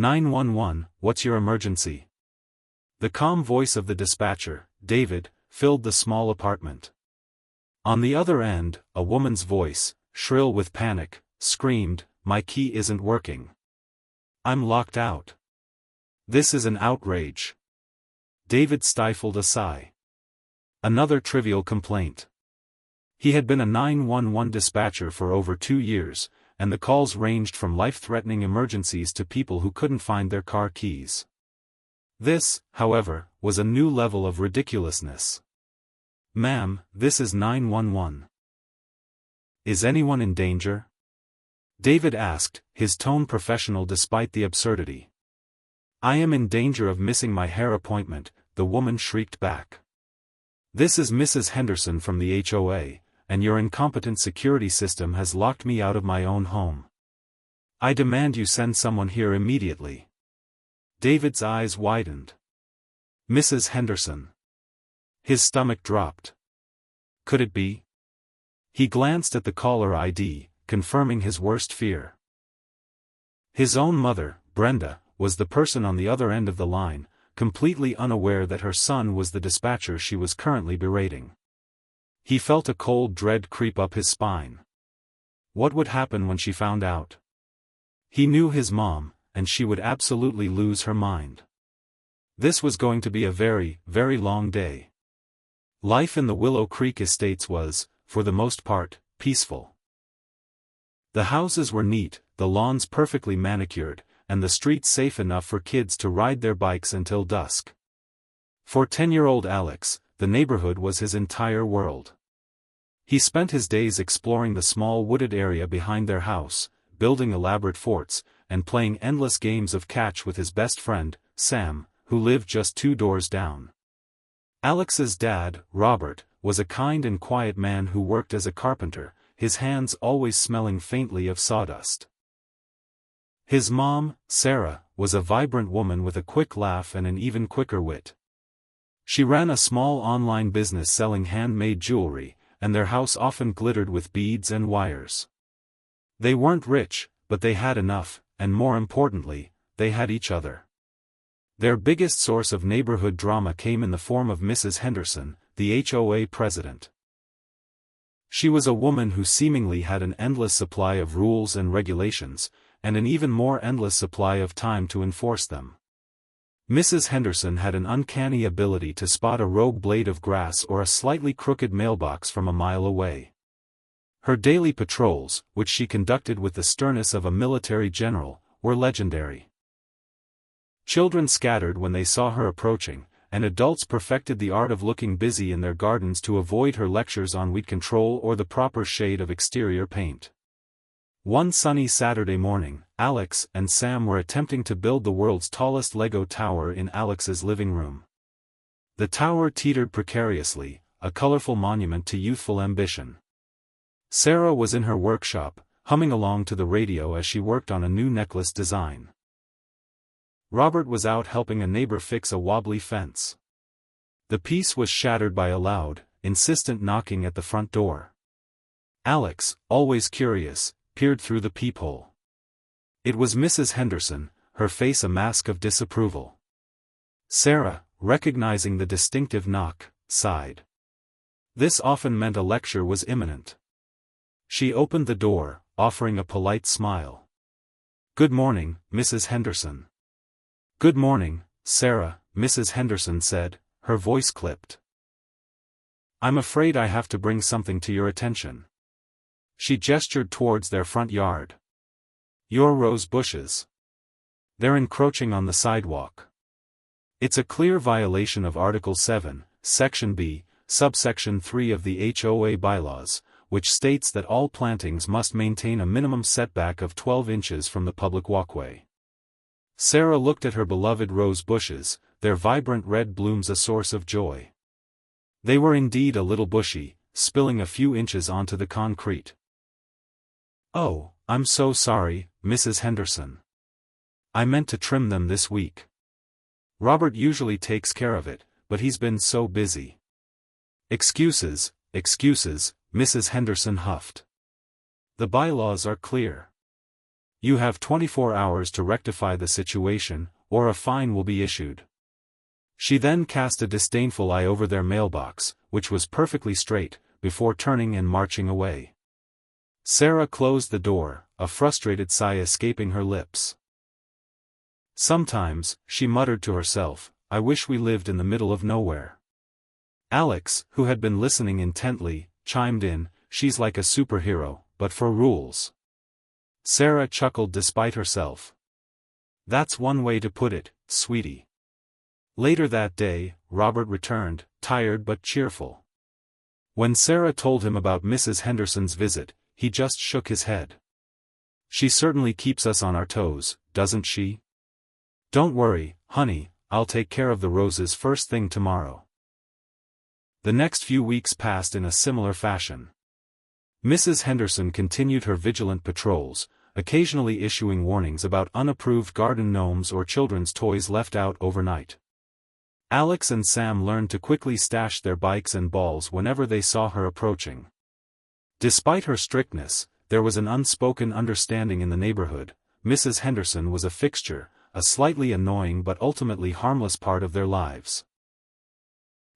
911, what's your emergency? The calm voice of the dispatcher, David, filled the small apartment. On the other end, a woman's voice, shrill with panic, screamed, "My key isn't working. I'm locked out. This is an outrage." David stifled a sigh. Another trivial complaint. He had been a 911 dispatcher for over 2 years, and the calls ranged from life-threatening emergencies to people who couldn't find their car keys. This, however, was a new level of ridiculousness. "Ma'am, this is 911. Is anyone in danger?" David asked, his tone professional despite the absurdity. "I am in danger of missing my hair appointment," the woman shrieked back. "This is Mrs. Henderson from the HOA, and your incompetent security system has locked me out of my own home. I demand you send someone here immediately." David's eyes widened. "Mrs. Henderson." His stomach dropped. Could it be? He glanced at the caller ID, confirming his worst fear. His own mother, Brenda, was the person on the other end of the line, completely unaware that her son was the dispatcher she was currently berating. He felt a cold dread creep up his spine. What would happen when she found out? He knew his mom, and she would absolutely lose her mind. This was going to be a very, very long day. Life in the Willow Creek estates was, for the most part, peaceful. The houses were neat, the lawns perfectly manicured, and the streets safe enough for kids to ride their bikes until dusk. For 10-year-old Alex, the neighborhood was his entire world. He spent his days exploring the small wooded area behind their house, building elaborate forts, and playing endless games of catch with his best friend, Sam, who lived just 2 doors down. Alex's dad, Robert, was a kind and quiet man who worked as a carpenter, his hands always smelling faintly of sawdust. His mom, Sarah, was a vibrant woman with a quick laugh and an even quicker wit. She ran a small online business selling handmade jewelry, and their house often glittered with beads and wires. They weren't rich, but they had enough, and more importantly, they had each other. Their biggest source of neighborhood drama came in the form of Mrs. Henderson, the HOA president. She was a woman who seemingly had an endless supply of rules and regulations, and an even more endless supply of time to enforce them. Mrs. Henderson had an uncanny ability to spot a rogue blade of grass or a slightly crooked mailbox from a mile away. Her daily patrols, which she conducted with the sternness of a military general, were legendary. Children scattered when they saw her approaching, and adults perfected the art of looking busy in their gardens to avoid her lectures on weed control or the proper shade of exterior paint. One sunny Saturday morning, Alex and Sam were attempting to build the world's tallest Lego tower in Alex's living room. The tower teetered precariously, a colorful monument to youthful ambition. Sarah was in her workshop, humming along to the radio as she worked on a new necklace design. Robert was out helping a neighbor fix a wobbly fence. The piece was shattered by a loud, insistent knocking at the front door. Alex, always curious, peered through the peephole. It was Mrs. Henderson, her face a mask of disapproval. Sarah, recognizing the distinctive knock, sighed. This often meant a lecture was imminent. She opened the door, offering a polite smile. "Good morning, Mrs. Henderson." "Good morning, Sarah," Mrs. Henderson said, her voice clipped. "I'm afraid I have to bring something to your attention." She gestured towards their front yard. "Your rose bushes. They're encroaching on the sidewalk. It's a clear violation of Article 7, Section B, Subsection 3 of the HOA bylaws, which states that all plantings must maintain a minimum setback of 12 inches from the public walkway." Sarah looked at her beloved rose bushes, their vibrant red blooms a source of joy. They were indeed a little bushy, spilling a few inches onto the concrete. "Oh, I'm so sorry, Mrs. Henderson. I meant to trim them this week. Robert usually takes care of it, but he's been so busy." "Excuses, excuses," Mrs. Henderson huffed. "The bylaws are clear. You have 24 hours to rectify the situation, or a fine will be issued. She then cast a disdainful eye over their mailbox, which was perfectly straight, before turning and marching away. Sarah closed the door, a frustrated sigh escaping her lips. Sometimes, she muttered to herself, I wish we lived in the middle of nowhere. Alex, who had been listening intently, chimed in, she's like a superhero, but for rules. Sarah chuckled despite herself. That's one way to put it, sweetie. Later that day, Robert returned, tired but cheerful. When Sarah told him about Mrs. Henderson's visit, he just shook his head. She certainly keeps us on our toes, doesn't she? Don't worry, honey, I'll take care of the roses first thing tomorrow. The next few weeks passed in a similar fashion. Mrs. Henderson continued her vigilant patrols, occasionally issuing warnings about unapproved garden gnomes or children's toys left out overnight. Alex and Sam learned to quickly stash their bikes and balls whenever they saw her approaching. Despite her strictness, there was an unspoken understanding in the neighborhood. Mrs. Henderson was a fixture, a slightly annoying but ultimately harmless part of their lives.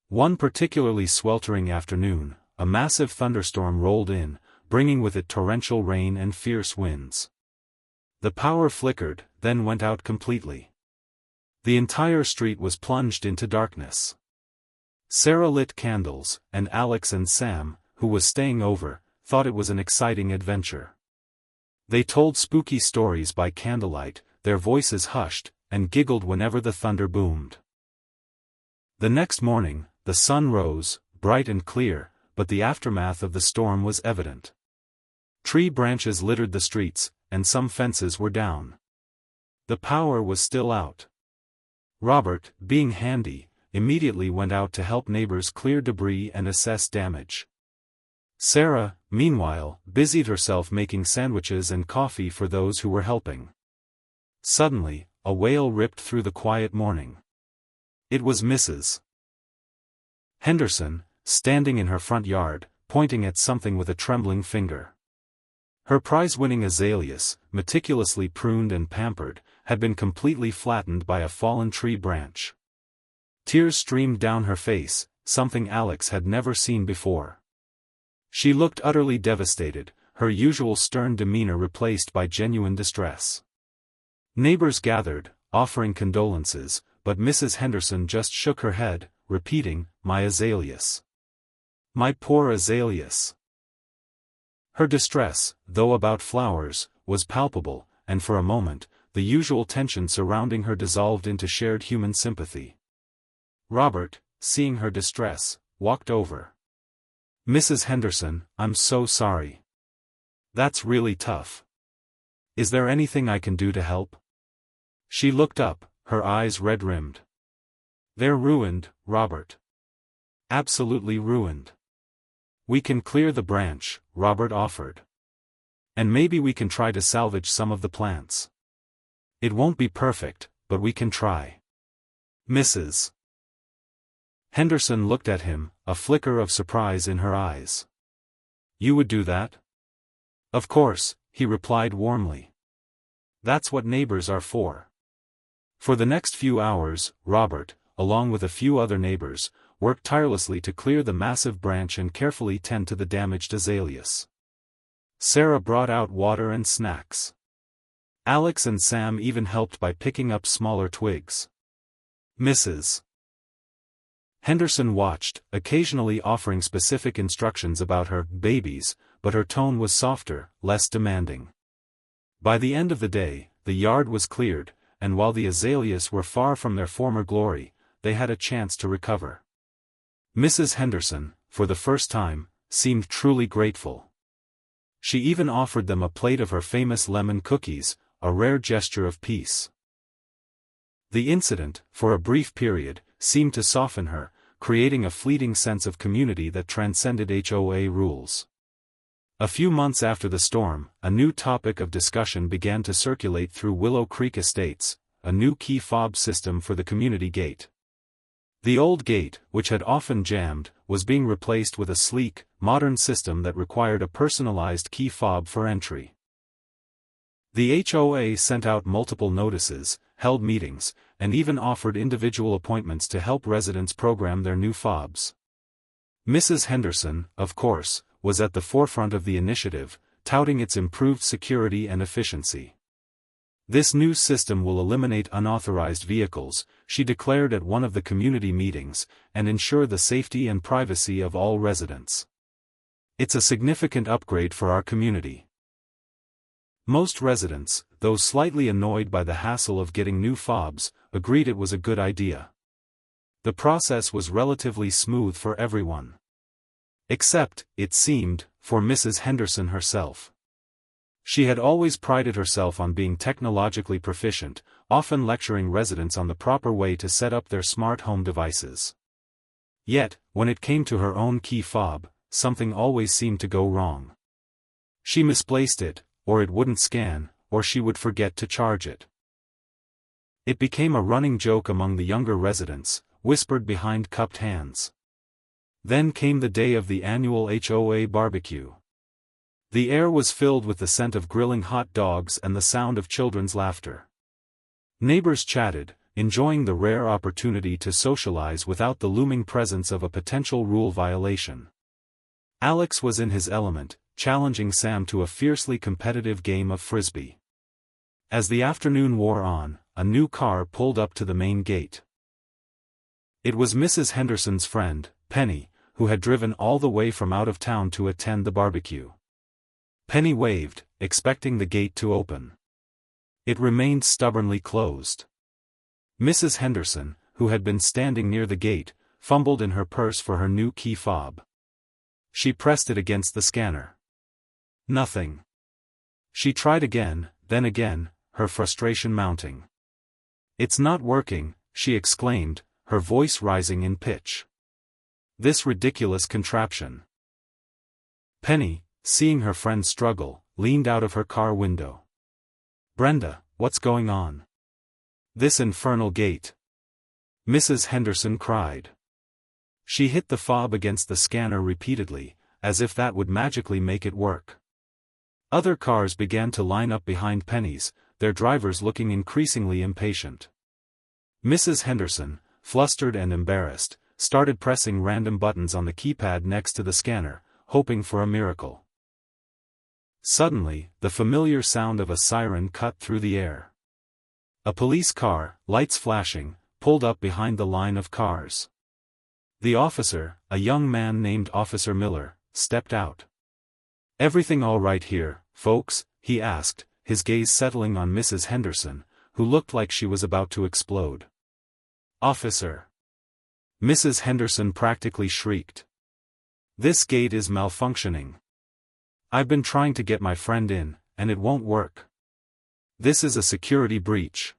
One particularly sweltering afternoon, a massive thunderstorm rolled in, bringing with it torrential rain and fierce winds. The power flickered, then went out completely. The entire street was plunged into darkness. Sarah lit candles, and Alex and Sam, who was staying over, thought it was an exciting adventure. They told spooky stories by candlelight, their voices hushed, and giggled whenever the thunder boomed. The next morning, the sun rose, bright and clear, but the aftermath of the storm was evident. Tree branches littered the streets, and some fences were down. The power was still out. Robert, being handy, immediately went out to help neighbors clear debris and assess damage. Sarah, meanwhile, busied herself making sandwiches and coffee for those who were helping. Suddenly, a wail ripped through the quiet morning. It was Mrs. Henderson, standing in her front yard, pointing at something with a trembling finger. Her prize-winning azaleas, meticulously pruned and pampered, had been completely flattened by a fallen tree branch. Tears streamed down her face, something Alex had never seen before. She looked utterly devastated, her usual stern demeanor replaced by genuine distress. Neighbors gathered, offering condolences, but Mrs. Henderson just shook her head, repeating, "My azaleas. My poor azaleas." Her distress, though about flowers, was palpable, and for a moment, the usual tension surrounding her dissolved into shared human sympathy. Robert, seeing her distress, walked over. "Mrs. Henderson, I'm so sorry. That's really tough. Is there anything I can do to help?" She looked up, her eyes red-rimmed. "They're ruined, Robert. Absolutely ruined." "We can clear the branch," Robert offered. "And maybe we can try to salvage some of the plants. It won't be perfect, but we can try." Mrs. Henderson looked at him, a flicker of surprise in her eyes. "You would do that?" "Of course," he replied warmly. "That's what neighbors are for." For the next few hours, Robert, along with a few other neighbors, worked tirelessly to clear the massive branch and carefully tend to the damaged azaleas. Sarah brought out water and snacks. Alex and Sam even helped by picking up smaller twigs. Mrs. Henderson watched, occasionally offering specific instructions about her babies, but her tone was softer, less demanding. By the end of the day, the yard was cleared, and while the azaleas were far from their former glory, they had a chance to recover. Mrs. Henderson, for the first time, seemed truly grateful. She even offered them a plate of her famous lemon cookies, a rare gesture of peace. The incident, for a brief period, seemed to soften her, creating a fleeting sense of community that transcended HOA rules. A few months after the storm, a new topic of discussion began to circulate through Willow Creek Estates: a new key fob system for the community gate. The old gate, which had often jammed, was being replaced with a sleek, modern system that required a personalized key fob for entry. The HOA sent out multiple notices, held meetings, and even offered individual appointments to help residents program their new fobs. Mrs. Henderson, of course, was at the forefront of the initiative, touting its improved security and efficiency. This new system will eliminate unauthorized vehicles, she declared at one of the community meetings, and ensure the safety and privacy of all residents. It's a significant upgrade for our community. Most residents, though slightly annoyed by the hassle of getting new fobs, agreed it was a good idea. The process was relatively smooth for everyone. Except, it seemed, for Mrs. Henderson herself. She had always prided herself on being technologically proficient, often lecturing residents on the proper way to set up their smart home devices. Yet, when it came to her own key fob, something always seemed to go wrong. She misplaced it, or it wouldn't scan, or she would forget to charge it. It became a running joke among the younger residents, whispered behind cupped hands. Then came the day of the annual HOA barbecue. The air was filled with the scent of grilling hot dogs and the sound of children's laughter. Neighbors chatted, enjoying the rare opportunity to socialize without the looming presence of a potential rule violation. Alex was in his element, challenging Sam to a fiercely competitive game of frisbee. As the afternoon wore on, a new car pulled up to the main gate. It was Mrs. Henderson's friend, Penny, who had driven all the way from out of town to attend the barbecue. Penny waved, expecting the gate to open. It remained stubbornly closed. Mrs. Henderson, who had been standing near the gate, fumbled in her purse for her new key fob. She pressed it against the scanner. Nothing. She tried again, then again, her frustration mounting. "It's not working," she exclaimed, her voice rising in pitch. "This ridiculous contraption." Penny, seeing her friend struggle, leaned out of her car window. "Brenda, what's going on? This infernal gate!" Mrs. Henderson cried. She hit the fob against the scanner repeatedly, as if that would magically make it work. Other cars began to line up behind Penny's, their drivers looking increasingly impatient. Mrs. Henderson, flustered and embarrassed, started pressing random buttons on the keypad next to the scanner, hoping for a miracle. Suddenly, the familiar sound of a siren cut through the air. A police car, lights flashing, pulled up behind the line of cars. The officer, a young man named Officer Miller, stepped out. "Everything all right here, folks?" he asked, his gaze settling on Mrs. Henderson, who looked like she was about to explode. "Officer!" Mrs. Henderson practically shrieked. "This gate is malfunctioning. I've been trying to get my friend in, and it won't work. This is a security breach.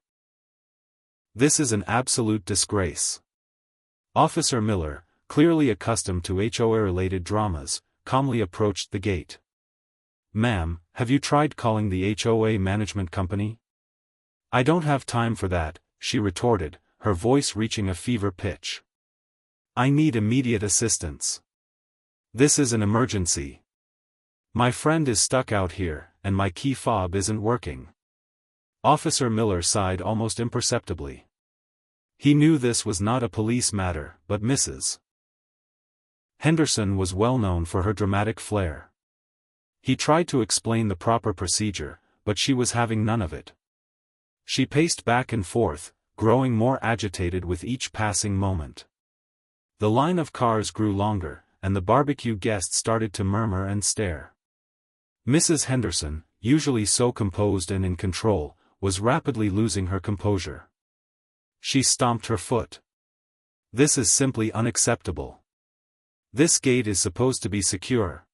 This is an absolute disgrace." Officer Miller, clearly accustomed to HOA-related dramas, calmly approached the gate. "Ma'am, have you tried calling the HOA management company?" "I don't have time for that," she retorted, her voice reaching a fever pitch. "I need immediate assistance. This is an emergency. My friend is stuck out here, and my key fob isn't working." Officer Miller sighed almost imperceptibly. He knew this was not a police matter, but Mrs. Henderson was well known for her dramatic flair. He tried to explain the proper procedure, but she was having none of it. She paced back and forth, growing more agitated with each passing moment. The line of cars grew longer, and the barbecue guests started to murmur and stare. Mrs. Henderson, usually so composed and in control, was rapidly losing her composure. She stomped her foot. "This is simply unacceptable. This gate is supposed to be secure.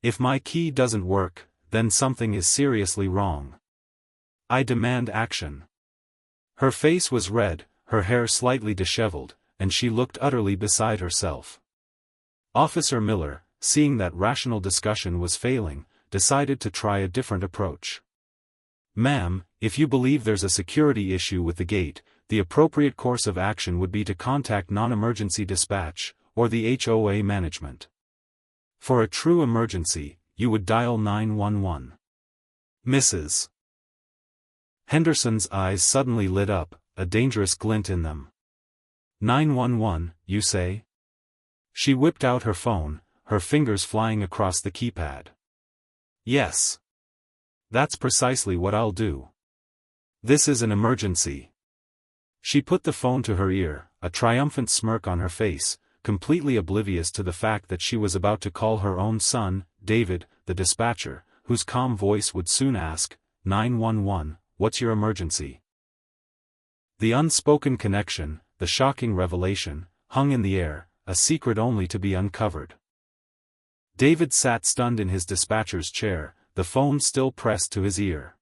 If my key doesn't work, then something is seriously wrong. I demand action." Her face was red, her hair slightly disheveled, and she looked utterly beside herself. Officer Miller, seeing that rational discussion was failing, decided to try a different approach. "Ma'am, if you believe there's a security issue with the gate, the appropriate course of action would be to contact non-emergency dispatch, or the HOA management. For a true emergency, you would dial 911. Mrs. Henderson's eyes suddenly lit up, a dangerous glint in them. 911, you say? She whipped out her phone, her fingers flying across the keypad. Yes. That's precisely what I'll do. This is an emergency. She put the phone to her ear, a triumphant smirk on her face, completely oblivious to the fact that she was about to call her own son, David, the dispatcher, whose calm voice would soon ask, 911, what's your emergency? The unspoken connection, the shocking revelation, hung in the air, a secret only to be uncovered. David sat stunned in his dispatcher's chair, the phone still pressed to his ear.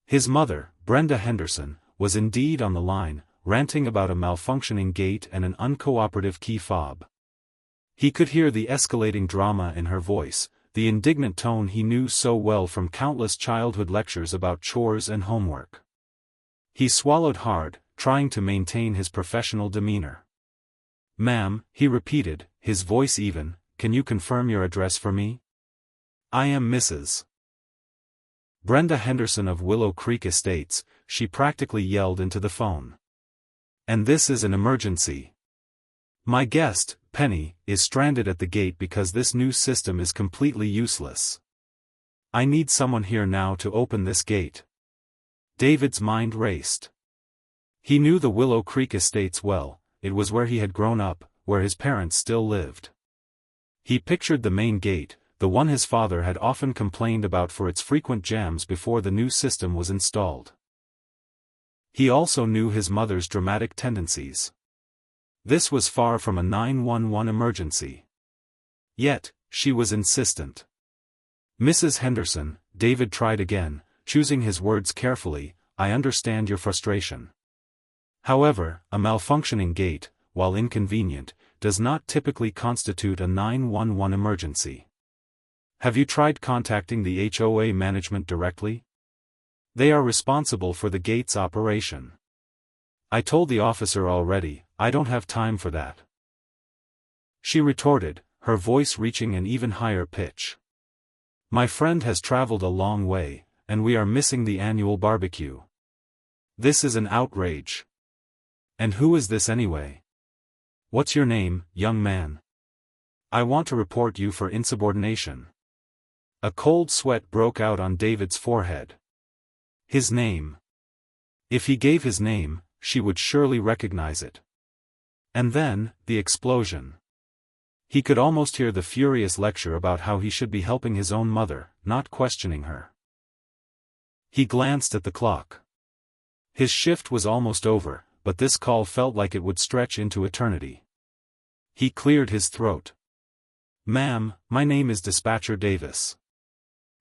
His mother, Brenda Henderson, was indeed on the line, ranting about a malfunctioning gate and an uncooperative key fob. He could hear the escalating drama in her voice, the indignant tone he knew so well from countless childhood lectures about chores and homework. He swallowed hard, trying to maintain his professional demeanor. Ma'am, he repeated, his voice even, can you confirm your address for me? I am Mrs. Brenda Henderson of Willow Creek Estates, she practically yelled into the phone. And this is an emergency. My guest, Penny, is stranded at the gate because this new system is completely useless. I need someone here now to open this gate. David's mind raced. He knew the Willow Creek Estates well, it was where he had grown up, where his parents still lived. He pictured the main gate, the one his father had often complained about for its frequent jams before the new system was installed. He also knew his mother's dramatic tendencies. This was far from a 911 emergency. Yet, she was insistent. Mrs. Henderson, David tried again, choosing his words carefully, I understand your frustration. However, a malfunctioning gate, while inconvenient, does not typically constitute a 911 emergency. Have you tried contacting the HOA management directly? They are responsible for the gate's operation. I told the officer already, I don't have time for that. She retorted, her voice reaching an even higher pitch. My friend has traveled a long way, and we are missing the annual barbecue. This is an outrage. And who is this anyway? What's your name, young man? I want to report you for insubordination. A cold sweat broke out on David's forehead. His name. If he gave his name, she would surely recognize it. And then, the explosion. He could almost hear the furious lecture about how he should be helping his own mother, not questioning her. He glanced at the clock. His shift was almost over, but this call felt like it would stretch into eternity. He cleared his throat. Ma'am, my name is Dispatcher Davis.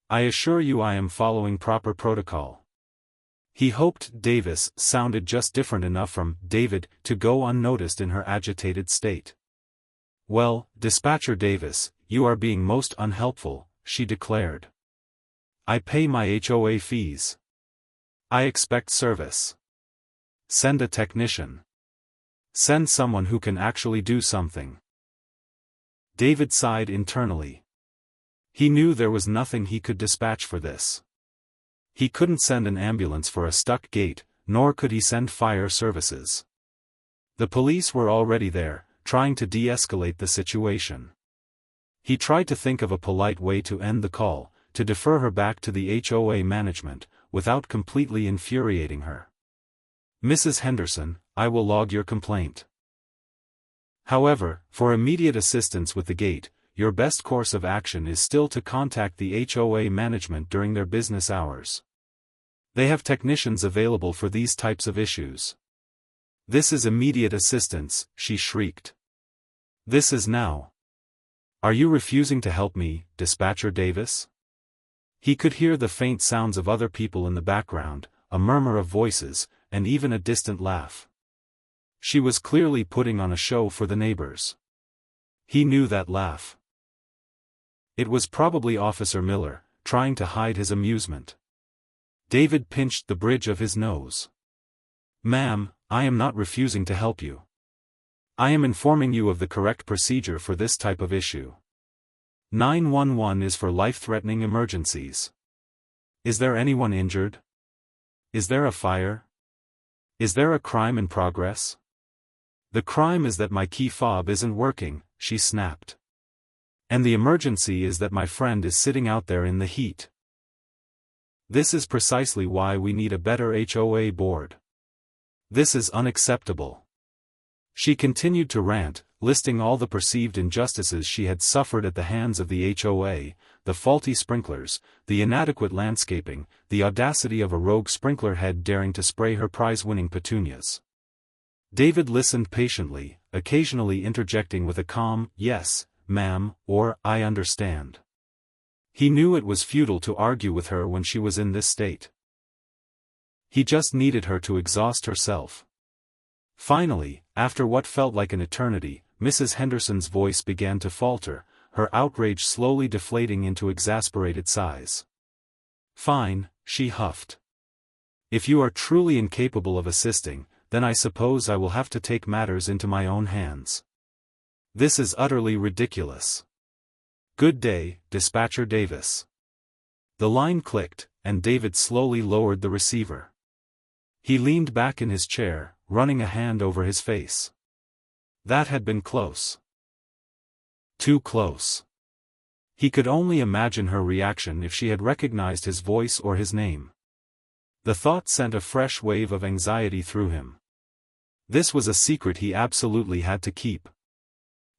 I assure you I am following proper protocol. He hoped Davis sounded just different enough from David to go unnoticed in her agitated state. Well, Dispatcher Davis, you are being most unhelpful, she declared. I pay my HOA fees. I expect service. Send a technician. Send someone who can actually do something. David sighed internally. He knew there was nothing he could dispatch for this. He couldn't send an ambulance for a stuck gate, nor could he send fire services. The police were already there, trying to de-escalate the situation. He tried to think of a polite way to end the call, to defer her back to the HOA management, without completely infuriating her. Mrs. Henderson, I will log your complaint. However, for immediate assistance with the gate, your best course of action is still to contact the HOA management during their business hours. They have technicians available for these types of issues. This is immediate assistance, she shrieked. This is now. Are you refusing to help me, Dispatcher Davis? He could hear the faint sounds of other people in the background, a murmur of voices, and even a distant laugh. She was clearly putting on a show for the neighbors. He knew that laugh. It was probably Officer Miller, trying to hide his amusement. David pinched the bridge of his nose. Ma'am, I am not refusing to help you. I am informing you of the correct procedure for this type of issue. 911 is for life-threatening emergencies. Is there anyone injured? Is there a fire? Is there a crime in progress? The crime is that my key fob isn't working, she snapped. And the emergency is that my friend is sitting out there in the heat. This is precisely why we need a better HOA board. This is unacceptable. She continued to rant, listing all the perceived injustices she had suffered at the hands of the HOA, the faulty sprinklers, the inadequate landscaping, the audacity of a rogue sprinkler head daring to spray her prize-winning petunias. David listened patiently, occasionally interjecting with a calm, "Yes, ma'am," or "I understand." He knew it was futile to argue with her when she was in this state. He just needed her to exhaust herself. Finally, after what felt like an eternity, Mrs. Henderson's voice began to falter, her outrage slowly deflating into exasperated sighs. "Fine," she huffed. "If you are truly incapable of assisting, then I suppose I will have to take matters into my own hands. This is utterly ridiculous. Good day, Dispatcher Davis." The line clicked, and David slowly lowered the receiver. He leaned back in his chair, running a hand over his face. That had been close. Too close. He could only imagine her reaction if she had recognized his voice or his name. The thought sent a fresh wave of anxiety through him. This was a secret he absolutely had to keep.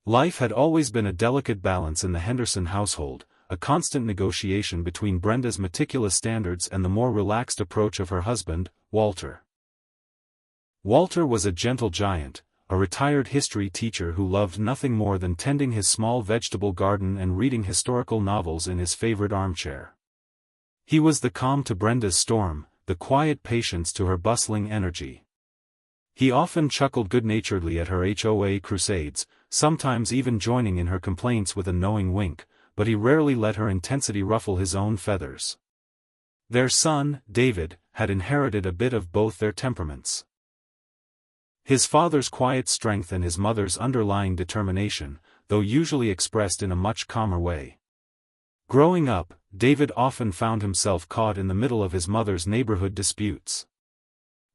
Life had always been a delicate balance in the Henderson household, a constant negotiation between Brenda's meticulous standards and the more relaxed approach of her husband, Walter. Walter was a gentle giant, a retired history teacher who loved nothing more than tending his small vegetable garden and reading historical novels in his favorite armchair. He was the calm to Brenda's storm, the quiet patience to her bustling energy. He often chuckled good-naturedly at her HOA crusades, sometimes even joining in her complaints with a knowing wink, but he rarely let her intensity ruffle his own feathers. Their son, David, had inherited a bit of both their temperaments. His father's quiet strength and his mother's underlying determination, though usually expressed in a much calmer way. Growing up, David often found himself caught in the middle of his mother's neighborhood disputes.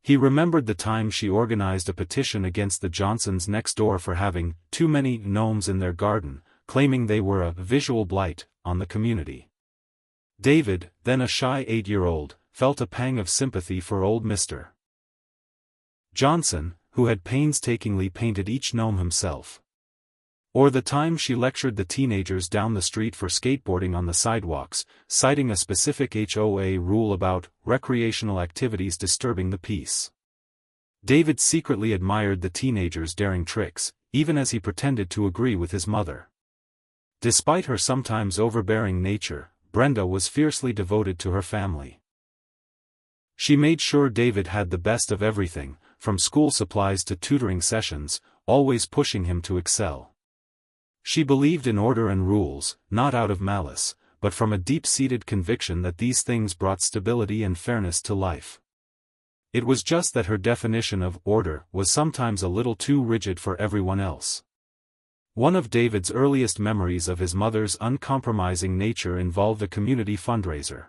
He remembered the time she organized a petition against the Johnsons next door for having too many gnomes in their garden, claiming they were a visual blight on the community. David, then a shy 8-year-old, felt a pang of sympathy for old Mr. Johnson, who had painstakingly painted each gnome himself. Or the time she lectured the teenagers down the street for skateboarding on the sidewalks, citing a specific HOA rule about recreational activities disturbing the peace. David secretly admired the teenagers' daring tricks, even as he pretended to agree with his mother. Despite her sometimes overbearing nature, Brenda was fiercely devoted to her family. She made sure David had the best of everything, from school supplies to tutoring sessions, always pushing him to excel. She believed in order and rules, not out of malice, but from a deep-seated conviction that these things brought stability and fairness to life. It was just that her definition of order was sometimes a little too rigid for everyone else. One of David's earliest memories of his mother's uncompromising nature involved a community fundraiser.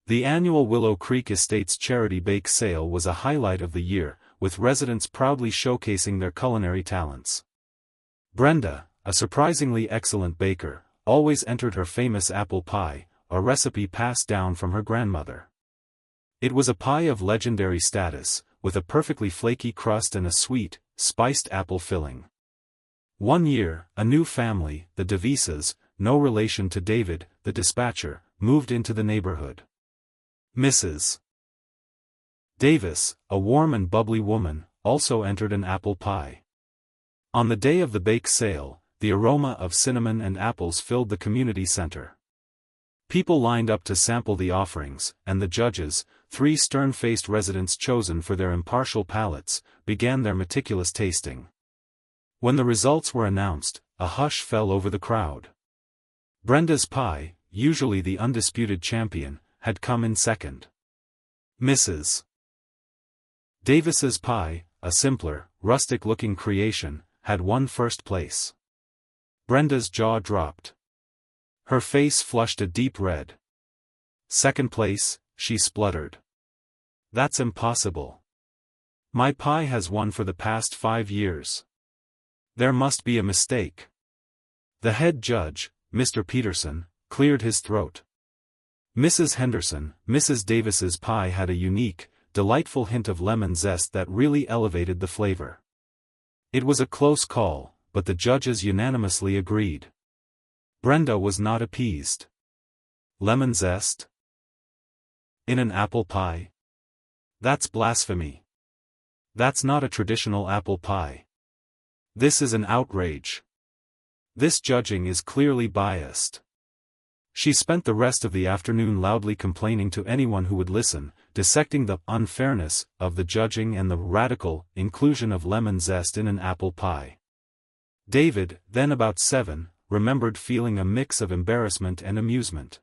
The annual Willow Creek Estates Charity Bake Sale was a highlight of the year, with residents proudly showcasing their culinary talents. Brenda, a surprisingly excellent baker, always entered her famous apple pie, a recipe passed down from her grandmother. It was a pie of legendary status, with a perfectly flaky crust and a sweet, spiced apple filling. One year, a new family, the Devises, no relation to David, the dispatcher, moved into the neighborhood. Mrs. Davis, a warm and bubbly woman, also entered an apple pie. On the day of the bake sale, the aroma of cinnamon and apples filled the community center. People lined up to sample the offerings, and the judges, 3 stern-faced residents chosen for their impartial palates, began their meticulous tasting. When the results were announced, a hush fell over the crowd. Brenda's pie, usually the undisputed champion, had come in second. Mrs. Davis's pie, a simpler, rustic-looking creation, had won first place. Brenda's jaw dropped. Her face flushed a deep red. Second place, she spluttered. That's impossible. My pie has won for the past 5 years. There must be a mistake. The head judge, Mr. Peterson, cleared his throat. Mrs. Henderson, Mrs. Davis's pie had a unique, delightful hint of lemon zest that really elevated the flavor. It was a close call, but the judges unanimously agreed. Brenda was not appeased. Lemon zest? In an apple pie? That's blasphemy. That's not a traditional apple pie. This is an outrage. This judging is clearly biased. She spent the rest of the afternoon loudly complaining to anyone who would listen, dissecting the unfairness of the judging and the radical inclusion of lemon zest in an apple pie. David, then about 7, remembered feeling a mix of embarrassment and amusement.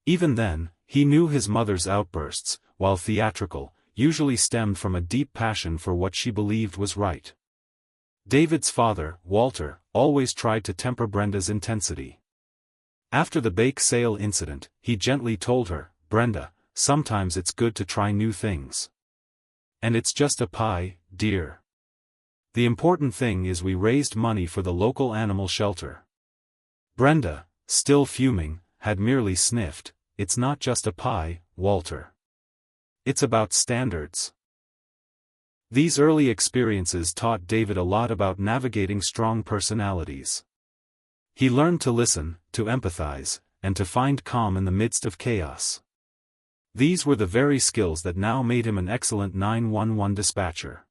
Even then, he knew his mother's outbursts, while theatrical, usually stemmed from a deep passion for what she believed was right. David's father, Walter, always tried to temper Brenda's intensity. After the bake sale incident, he gently told her, "Brenda, sometimes it's good to try new things. And it's just a pie, dear. The important thing is we raised money for the local animal shelter." Brenda, still fuming, had merely sniffed, "It's not just a pie, Walter. It's about standards." These early experiences taught David a lot about navigating strong personalities. He learned to listen, to empathize, and to find calm in the midst of chaos. These were the very skills that now made him an excellent 911 dispatcher.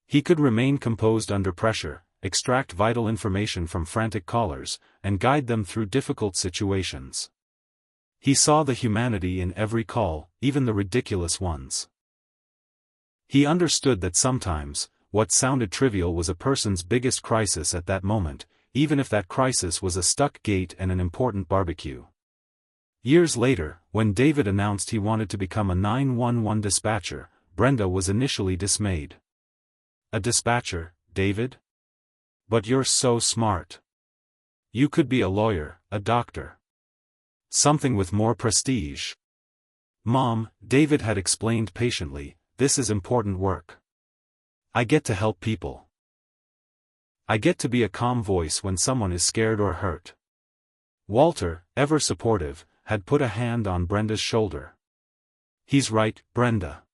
He could remain composed under pressure, extract vital information from frantic callers, and guide them through difficult situations. He saw the humanity in every call, even the ridiculous ones. He understood that sometimes, what sounded trivial was a person's biggest crisis at that moment, even if that crisis was a stuck gate and an important barbecue. Years later, when David announced he wanted to become a 911 dispatcher, Brenda was initially dismayed. "A dispatcher, David? But you're so smart. You could be a lawyer, a doctor. Something with more prestige." "Mom," David had explained patiently, "this is important work. I get to help people. I get to be a calm voice when someone is scared or hurt." Walter, ever supportive, had put a hand on Brenda's shoulder. "He's right, Brenda.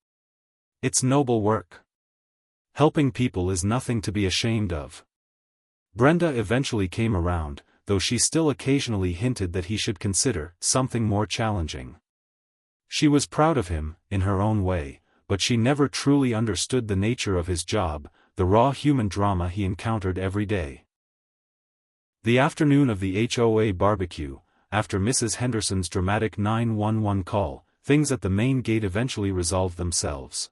It's noble work. Helping people is nothing to be ashamed of." Brenda eventually came around, though she still occasionally hinted that he should consider something more challenging. She was proud of him, in her own way, but she never truly understood the nature of his job, the raw human drama he encountered every day. The afternoon of the HOA barbecue, after Mrs. Henderson's dramatic 911 call, things at the main gate eventually resolved themselves.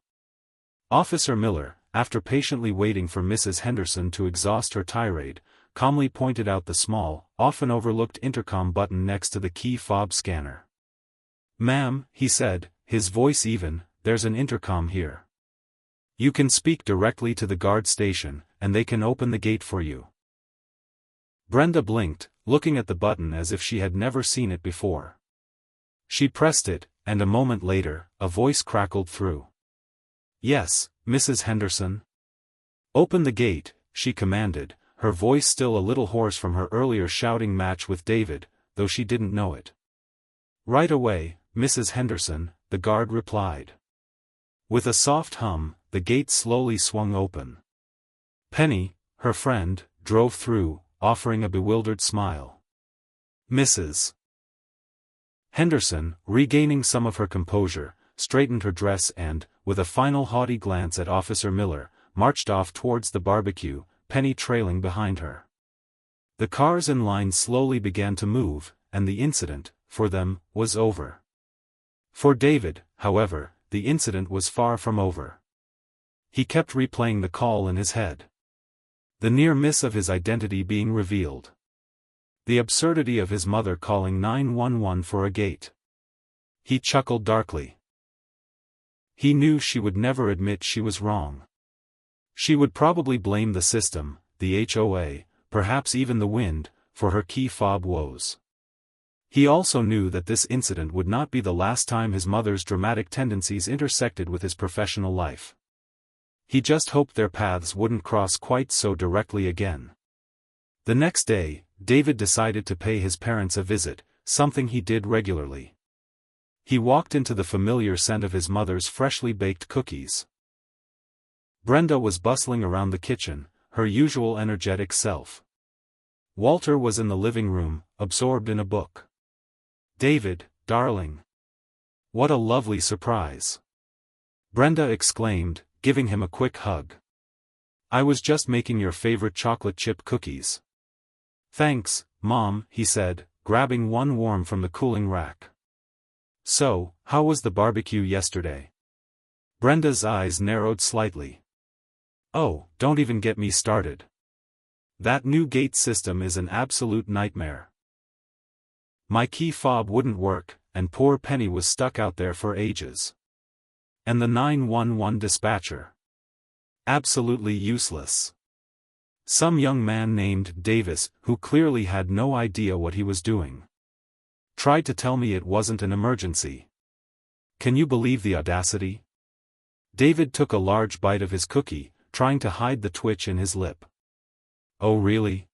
Officer Miller, after patiently waiting for Mrs. Henderson to exhaust her tirade, calmly pointed out the small, often overlooked intercom button next to the key fob scanner. "Ma'am," he said, his voice even, "there's an intercom here. You can speak directly to the guard station, and they can open the gate for you." Brenda blinked, looking at the button as if she had never seen it before. She pressed it, and a moment later, a voice crackled through. "Yes, Mrs. Henderson?" "Open the gate," she commanded, her voice still a little hoarse from her earlier shouting match with David, though she didn't know it. "Right away, Mrs. Henderson," the guard replied. With a soft hum, the gate slowly swung open. Penny, her friend, drove through, offering a bewildered smile. Mrs. Henderson, regaining some of her composure, straightened her dress and, with a final haughty glance at Officer Miller, marched off towards the barbecue, Penny trailing behind her. The cars in line slowly began to move, and the incident, for them, was over. For David, however, the incident was far from over. He kept replaying the call in his head. The near miss of his identity being revealed. The absurdity of his mother calling 911 for a gate. He chuckled darkly. He knew she would never admit she was wrong. She would probably blame the system, the HOA, perhaps even the wind, for her key fob woes. He also knew that this incident would not be the last time his mother's dramatic tendencies intersected with his professional life. He just hoped their paths wouldn't cross quite so directly again. The next day, David decided to pay his parents a visit, something he did regularly. He walked into the familiar scent of his mother's freshly baked cookies. Brenda was bustling around the kitchen, her usual energetic self. Walter was in the living room, absorbed in a book. "David, darling. What a lovely surprise!" Brenda exclaimed, giving him a quick hug. "I was just making your favorite chocolate chip cookies." "Thanks, Mom," he said, grabbing one warm from the cooling rack. "So, how was the barbecue yesterday?" Brenda's eyes narrowed slightly. "Oh, don't even get me started. That new gate system is an absolute nightmare. My key fob wouldn't work, and poor Penny was stuck out there for ages. And the 911 dispatcher. Absolutely useless. Some young man named Davis, who clearly had no idea what he was doing, tried to tell me it wasn't an emergency. Can you believe the audacity?" David took a large bite of his cookie, trying to hide the twitch in his lip. "Oh really?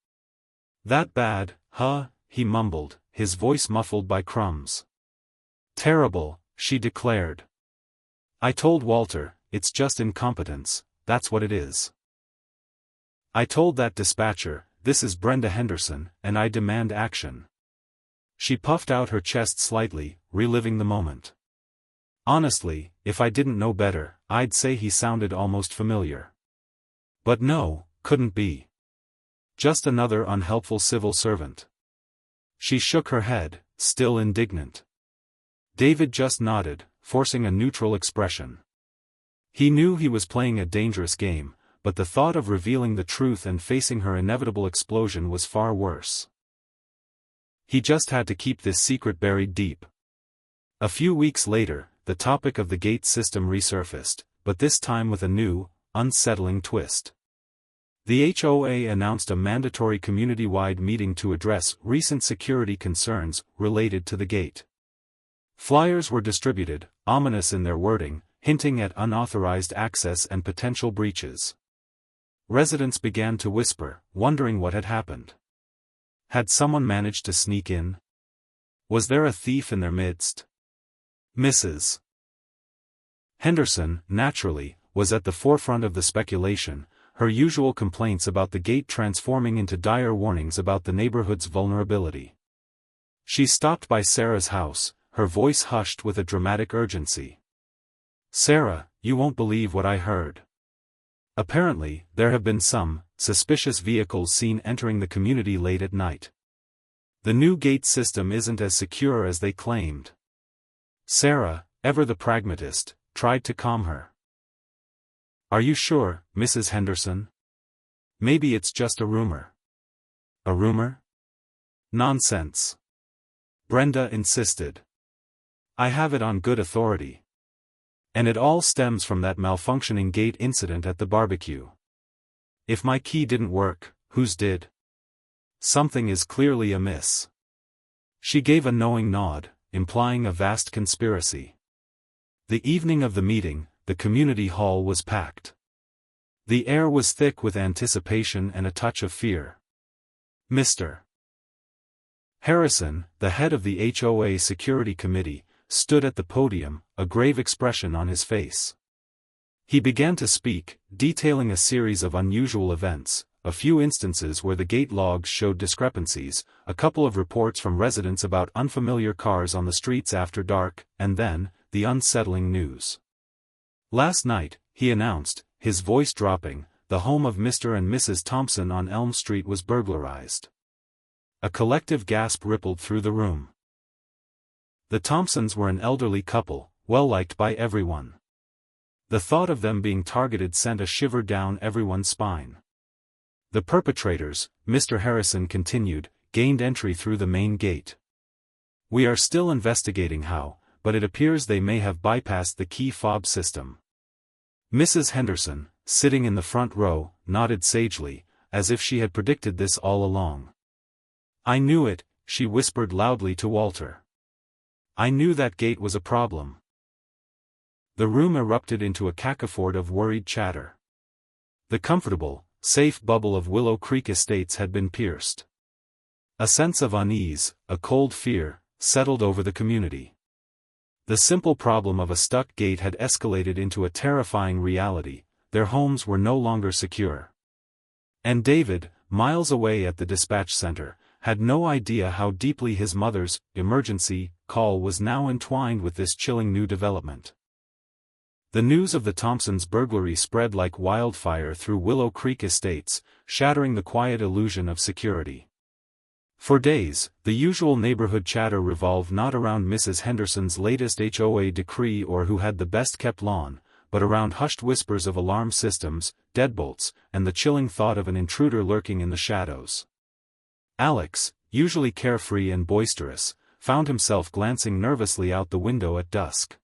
That bad, huh?" he mumbled, his voice muffled by crumbs. "Terrible," she declared. "I told Walter, it's just incompetence, that's what it is. I told that dispatcher, this is Brenda Henderson, and I demand action." She puffed out her chest slightly, reliving the moment. "Honestly, if I didn't know better, I'd say he sounded almost familiar. But no, couldn't be. Just another unhelpful civil servant." She shook her head, still indignant. David just nodded, forcing a neutral expression. He knew he was playing a dangerous game, but the thought of revealing the truth and facing her inevitable explosion was far worse. He just had to keep this secret buried deep. A few weeks later, the topic of the gate system resurfaced, but this time with a new, unsettling twist. The HOA announced a mandatory community-wide meeting to address recent security concerns related to the gate. Flyers were distributed, ominous in their wording, hinting at unauthorized access and potential breaches. Residents began to whisper, wondering what had happened. Had someone managed to sneak in? Was there a thief in their midst? Mrs. Henderson, naturally, was at the forefront of the speculation, her usual complaints about the gate transforming into dire warnings about the neighborhood's vulnerability. She stopped by Sarah's house, her voice hushed with a dramatic urgency. "Sarah, you won't believe what I heard. Apparently, there have been some suspicious vehicles seen entering the community late at night. The new gate system isn't as secure as they claimed." Sarah, ever the pragmatist, tried to calm her. "Are you sure, Mrs. Henderson? Maybe it's just a rumor." "A rumor? Nonsense." Brenda insisted. "I have it on good authority. And it all stems from that malfunctioning gate incident at the barbecue. If my key didn't work, whose did? Something is clearly amiss." She gave a knowing nod, implying a vast conspiracy. The evening of the meeting, the community hall was packed. The air was thick with anticipation and a touch of fear. Mr. Harrison, the head of the HOA Security Committee, stood at the podium, a grave expression on his face. He began to speak, detailing a series of unusual events, a few instances where the gate logs showed discrepancies, a couple of reports from residents about unfamiliar cars on the streets after dark, and then, the unsettling news. "Last night," he announced, his voice dropping, "the home of Mr. and Mrs. Thompson on Elm Street was burglarized." A collective gasp rippled through the room. The Thompsons were an elderly couple, well-liked by everyone. The thought of them being targeted sent a shiver down everyone's spine. The perpetrators, Mr. Harrison continued, gained entry through the main gate. "We are still investigating how, but it appears they may have bypassed the key fob system." Mrs. Henderson, sitting in the front row, nodded sagely, as if she had predicted this all along. "I knew it," she whispered loudly to Walter. I knew that gate was a problem. The room erupted into a cacophony of worried chatter. The comfortable, safe bubble of Willow Creek Estates had been pierced. A sense of unease, a cold fear, settled over the community. The simple problem of a stuck gate had escalated into a terrifying reality: their homes were no longer secure. And David, miles away at the dispatch center, had no idea how deeply his mother's emergency call was now entwined with this chilling new development. The news of the Thompsons' burglary spread like wildfire through Willow Creek Estates, shattering the quiet illusion of security. For days, the usual neighborhood chatter revolved not around Mrs. Henderson's latest HOA decree or who had the best-kept lawn, but around hushed whispers of alarm systems, deadbolts, and the chilling thought of an intruder lurking in the shadows. Alex, usually carefree and boisterous, found himself glancing nervously out the window at dusk.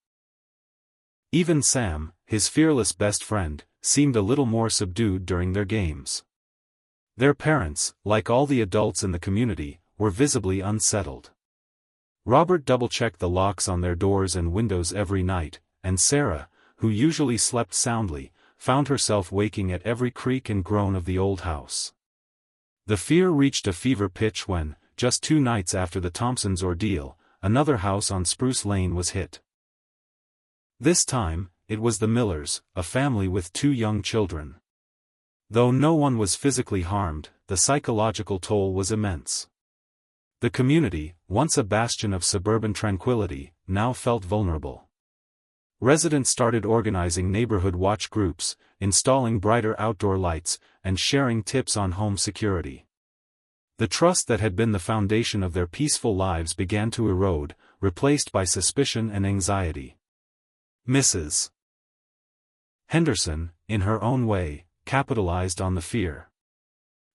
Even Sam, his fearless best friend, seemed a little more subdued during their games. Their parents, like all the adults in the community, were visibly unsettled. Robert double-checked the locks on their doors and windows every night, and Sarah, who usually slept soundly, found herself waking at every creak and groan of the old house. The fear reached a fever pitch when, just 2 nights after the Thompsons' ordeal, another house on Spruce Lane was hit. This time, it was the Millers, a family with 2 young children. Though no one was physically harmed, the psychological toll was immense. The community, once a bastion of suburban tranquility, now felt vulnerable. Residents started organizing neighborhood watch groups, installing brighter outdoor lights, and sharing tips on home security. The trust that had been the foundation of their peaceful lives began to erode, replaced by suspicion and anxiety. Mrs. Henderson, in her own way, capitalized on the fear.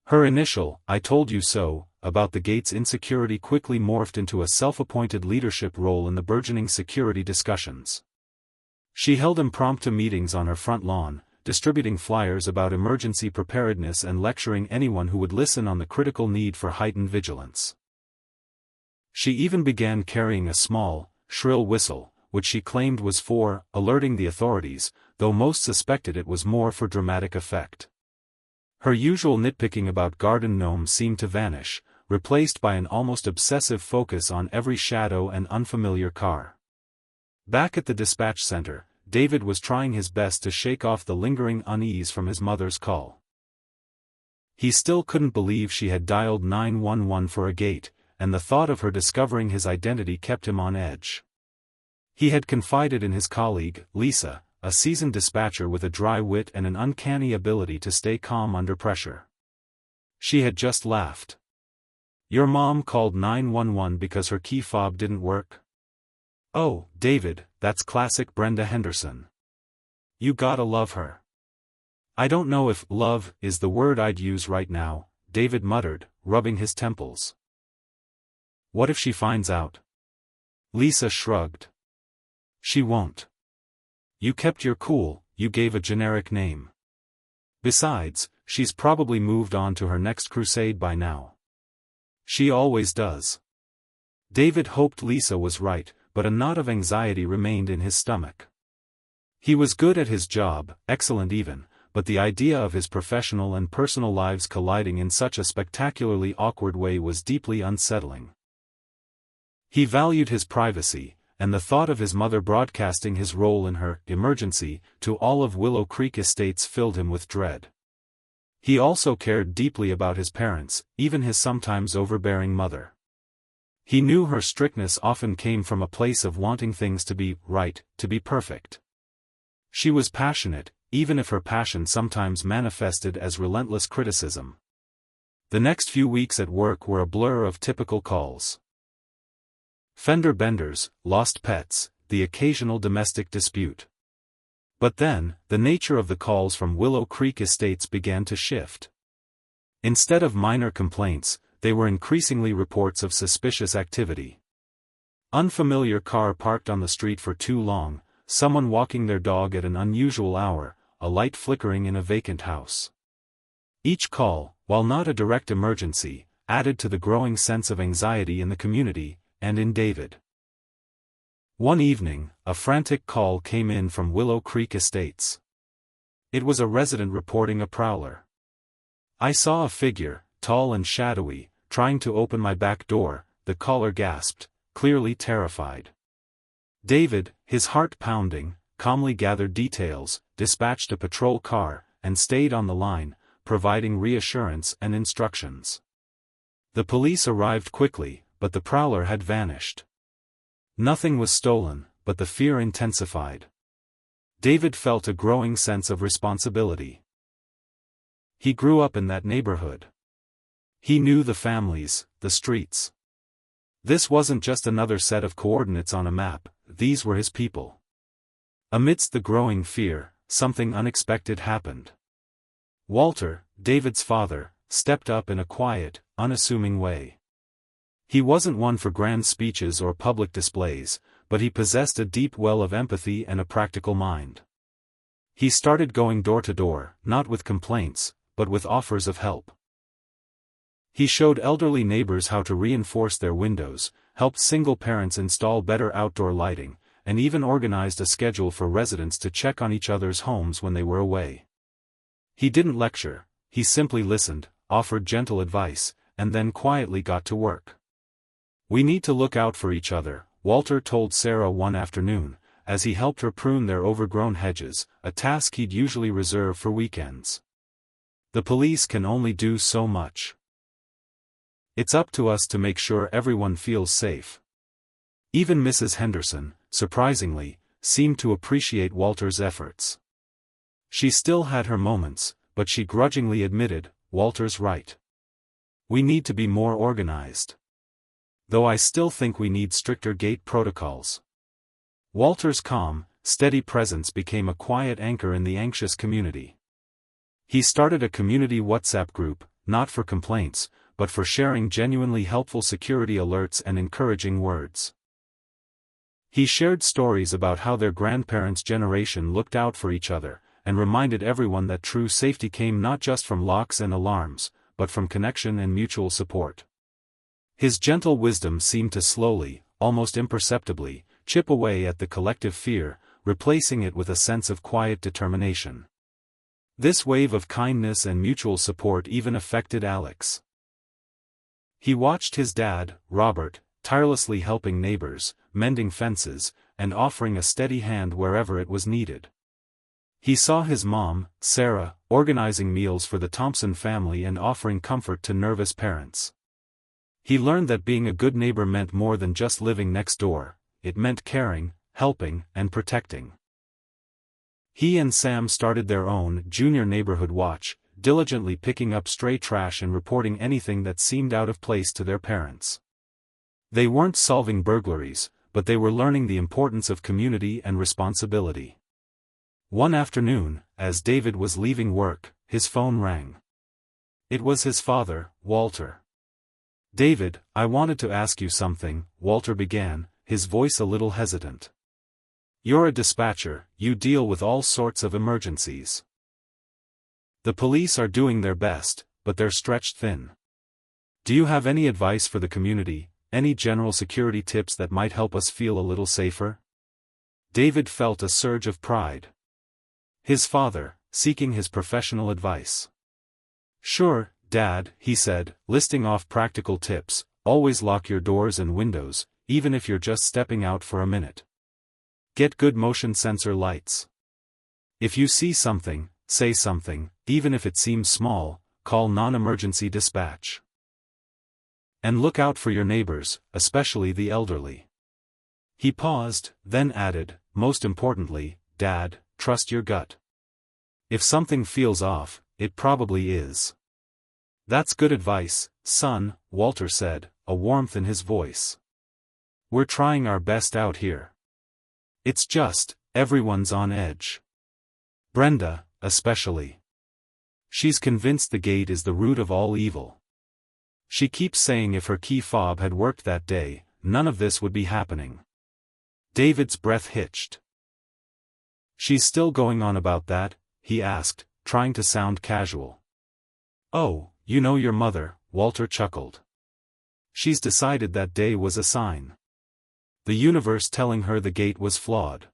Her initial "I told you so" about the gate's insecurity quickly morphed into a self-appointed leadership role in the burgeoning security discussions. She held impromptu meetings on her front lawn, distributing flyers about emergency preparedness and lecturing anyone who would listen on the critical need for heightened vigilance. She even began carrying a small, shrill whistle, which she claimed was for alerting the authorities, though most suspected it was more for dramatic effect. Her usual nitpicking about garden gnomes seemed to vanish, replaced by an almost obsessive focus on every shadow and unfamiliar car. Back at the dispatch center, David was trying his best to shake off the lingering unease from his mother's call. He still couldn't believe she had dialed 911 for a gate, and the thought of her discovering his identity kept him on edge. He had confided in his colleague, Lisa, a seasoned dispatcher with a dry wit and an uncanny ability to stay calm under pressure. She had just laughed. "Your mom called 911 because her key fob didn't work?" "Oh, David, that's classic Brenda Henderson. You gotta love her." "I don't know if 'love' is the word I'd use right now," David muttered, rubbing his temples. "What if she finds out?" Lisa shrugged. "She won't. You kept your cool, you gave a generic name. Besides, she's probably moved on to her next crusade by now. She always does." David hoped Lisa was right, but a knot of anxiety remained in his stomach. He was good at his job, excellent even, but the idea of his professional and personal lives colliding in such a spectacularly awkward way was deeply unsettling. He valued his privacy, and the thought of his mother broadcasting his role in her emergency to all of Willow Creek Estates filled him with dread. He also cared deeply about his parents, even his sometimes overbearing mother. He knew her strictness often came from a place of wanting things to be right, to be perfect. She was passionate, even if her passion sometimes manifested as relentless criticism. The next few weeks at work were a blur of typical calls. Fender benders, lost pets, the occasional domestic dispute. But then, the nature of the calls from Willow Creek Estates began to shift. Instead of minor complaints, they were increasingly reports of suspicious activity. Unfamiliar car parked on the street for too long, someone walking their dog at an unusual hour, a light flickering in a vacant house. Each call, while not a direct emergency, added to the growing sense of anxiety in the community, and in David. One evening, a frantic call came in from Willow Creek Estates. It was a resident reporting a prowler. "I saw a figure, tall and shadowy, trying to open my back door," the caller gasped, clearly terrified. David, his heart pounding, calmly gathered details, dispatched a patrol car, and stayed on the line, providing reassurance and instructions. The police arrived quickly, but the prowler had vanished. Nothing was stolen, but the fear intensified. David felt a growing sense of responsibility. He grew up in that neighborhood. He knew the families, the streets. This wasn't just another set of coordinates on a map, these were his people. Amidst the growing fear, something unexpected happened. Walter, David's father, stepped up in a quiet, unassuming way. He wasn't one for grand speeches or public displays, but he possessed a deep well of empathy and a practical mind. He started going door to door, not with complaints, but with offers of help. He showed elderly neighbors how to reinforce their windows, helped single parents install better outdoor lighting, and even organized a schedule for residents to check on each other's homes when they were away. He didn't lecture, he simply listened, offered gentle advice, and then quietly got to work. "We need to look out for each other," Walter told Sarah one afternoon, as he helped her prune their overgrown hedges, a task he'd usually reserve for weekends. "The police can only do so much. It's up to us to make sure everyone feels safe." Even Mrs. Henderson, surprisingly, seemed to appreciate Walter's efforts. She still had her moments, but she grudgingly admitted, "Walter's right. We need to be more organized. Though I still think we need stricter gate protocols." Walter's calm, steady presence became a quiet anchor in the anxious community. He started a community WhatsApp group, not for complaints, but for sharing genuinely helpful security alerts and encouraging words. He shared stories about how their grandparents' generation looked out for each other, and reminded everyone that true safety came not just from locks and alarms, but from connection and mutual support. His gentle wisdom seemed to slowly, almost imperceptibly, chip away at the collective fear, replacing it with a sense of quiet determination. This wave of kindness and mutual support even affected Alex. He watched his dad, Robert, tirelessly helping neighbors, mending fences, and offering a steady hand wherever it was needed. He saw his mom, Sarah, organizing meals for the Thompson family and offering comfort to nervous parents. He learned that being a good neighbor meant more than just living next door, it meant caring, helping, and protecting. He and Sam started their own junior neighborhood watch, diligently picking up stray trash and reporting anything that seemed out of place to their parents. They weren't solving burglaries, but they were learning the importance of community and responsibility. One afternoon, as David was leaving work, his phone rang. It was his father, Walter. "David, I wanted to ask you something," Walter began, his voice a little hesitant. "You're a dispatcher, you deal with all sorts of emergencies. The police are doing their best, but they're stretched thin. Do you have any advice for the community, any general security tips that might help us feel a little safer?" David felt a surge of pride. His father, seeking his professional advice. "Sure, Dad," he said, listing off practical tips. "Always lock your doors and windows, even if you're just stepping out for a minute. Get good motion sensor lights. If you see something, say something, even if it seems small, call non-emergency dispatch. And look out for your neighbors, especially the elderly." He paused, then added, "Most importantly, Dad, trust your gut. If something feels off, it probably is." "That's good advice, son," Walter said, a warmth in his voice. "We're trying our best out here. It's just, everyone's on edge. Brenda, especially. She's convinced the gate is the root of all evil. She keeps saying if her key fob had worked that day, none of this would be happening." David's breath hitched. "She's still going on about that?" he asked, trying to sound casual. "Oh, you know your mother," Walter chuckled. She's decided that day was a sign. The universe telling her the gate was flawed.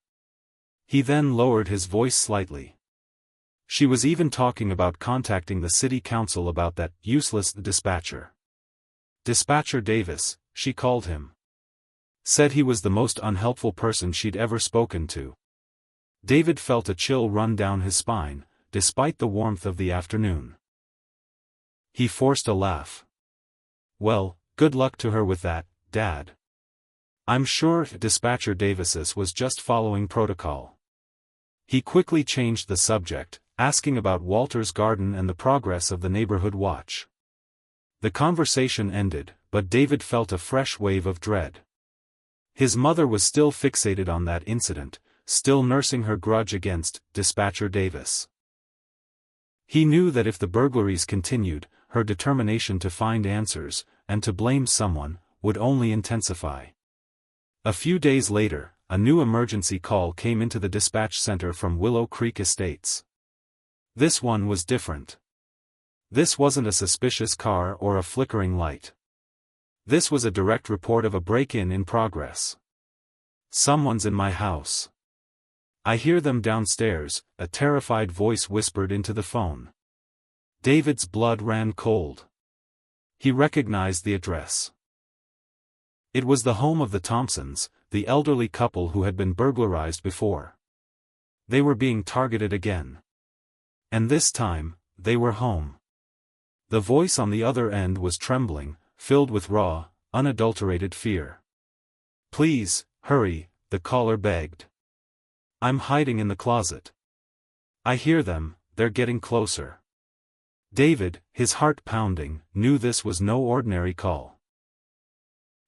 He then lowered his voice slightly. She was even talking about contacting the city council about that useless dispatcher. Dispatcher Davis, she called him. Said he was the most unhelpful person she'd ever spoken to. David felt a chill run down his spine, despite the warmth of the afternoon. He forced a laugh. Well, good luck to her with that, Dad. I'm sure Dispatcher Davis was just following protocol. He quickly changed the subject, asking about Walter's garden and the progress of the neighborhood watch. The conversation ended, but David felt a fresh wave of dread. His mother was still fixated on that incident, still nursing her grudge against Dispatcher Davis. He knew that if the burglaries continued, her determination to find answers, and to blame someone, would only intensify. A few days later, a new emergency call came into the dispatch center from Willow Creek Estates. This one was different. This wasn't a suspicious car or a flickering light. This was a direct report of a break-in in progress. Someone's in my house. I hear them downstairs, a terrified voice whispered into the phone. David's blood ran cold. He recognized the address. It was the home of the Thompsons, the elderly couple who had been burglarized before. They were being targeted again. And this time, they were home. The voice on the other end was trembling, filled with raw, unadulterated fear. Please, hurry, the caller begged. I'm hiding in the closet. I hear them, they're getting closer. David, his heart pounding, knew this was no ordinary call.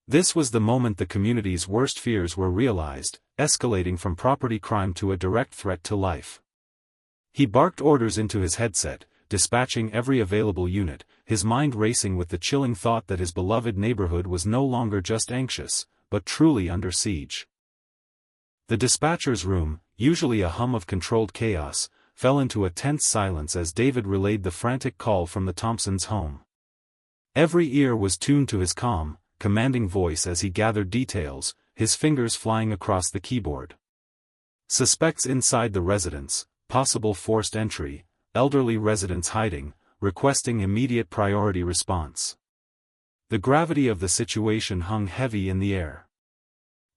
This was the moment the community's worst fears were realized, escalating from property crime to a direct threat to life. He barked orders into his headset, dispatching every available unit, his mind racing with the chilling thought that his beloved neighborhood was no longer just anxious, but truly under siege. The dispatcher's room, usually a hum of controlled chaos, fell into a tense silence as David relayed the frantic call from the Thompsons' home. Every ear was tuned to his calm, commanding voice as he gathered details, his fingers flying across the keyboard. Suspects inside the residence, possible forced entry, elderly residents hiding, requesting immediate priority response. The gravity of the situation hung heavy in the air.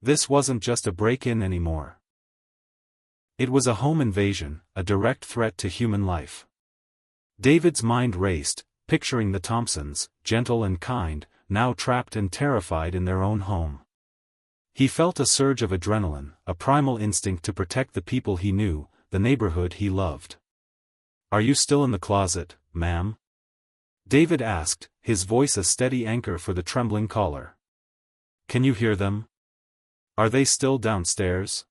This wasn't just a break-in anymore. It was a home invasion, a direct threat to human life. David's mind raced, picturing the Thompsons, gentle and kind, now trapped and terrified in their own home. He felt a surge of adrenaline, a primal instinct to protect the people he knew, the neighborhood he loved. Are you still in the closet, ma'am? David asked, his voice a steady anchor for the trembling caller. Can you hear them? Are they still downstairs?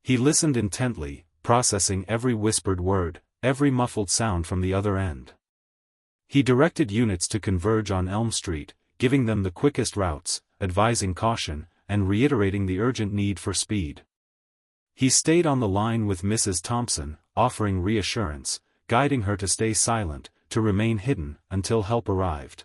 He listened intently, processing every whispered word, every muffled sound from the other end. He directed units to converge on Elm Street, giving them the quickest routes, advising caution, and reiterating the urgent need for speed. He stayed on the line with Mrs. Thompson, offering reassurance, guiding her to stay silent, to remain hidden, until help arrived.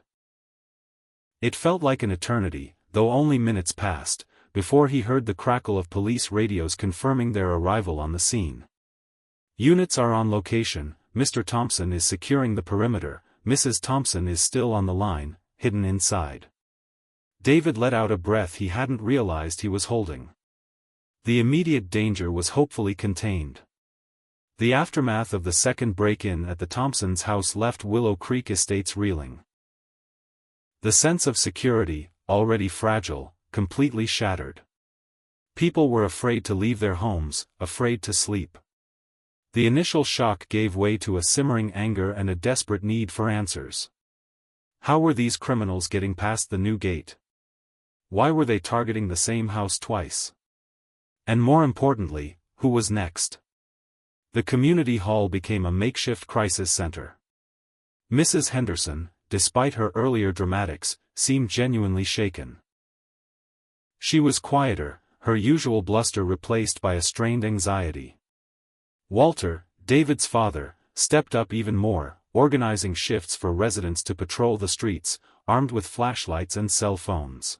It felt like an eternity, though only minutes passed, before he heard the crackle of police radios confirming their arrival on the scene. Units are on location, Mr. Thompson is securing the perimeter, Mrs. Thompson is still on the line, hidden inside. David let out a breath he hadn't realized he was holding. The immediate danger was hopefully contained. The aftermath of the second break-in at the Thompsons' house left Willow Creek Estates reeling. The sense of security, already fragile, completely shattered. People were afraid to leave their homes, afraid to sleep. The initial shock gave way to a simmering anger and a desperate need for answers. How were these criminals getting past the new gate? Why were they targeting the same house twice? And more importantly, who was next? The community hall became a makeshift crisis center. Mrs. Henderson, despite her earlier dramatics, seemed genuinely shaken. She was quieter, her usual bluster replaced by a strained anxiety. Walter, David's father, stepped up even more, organizing shifts for residents to patrol the streets, armed with flashlights and cell phones.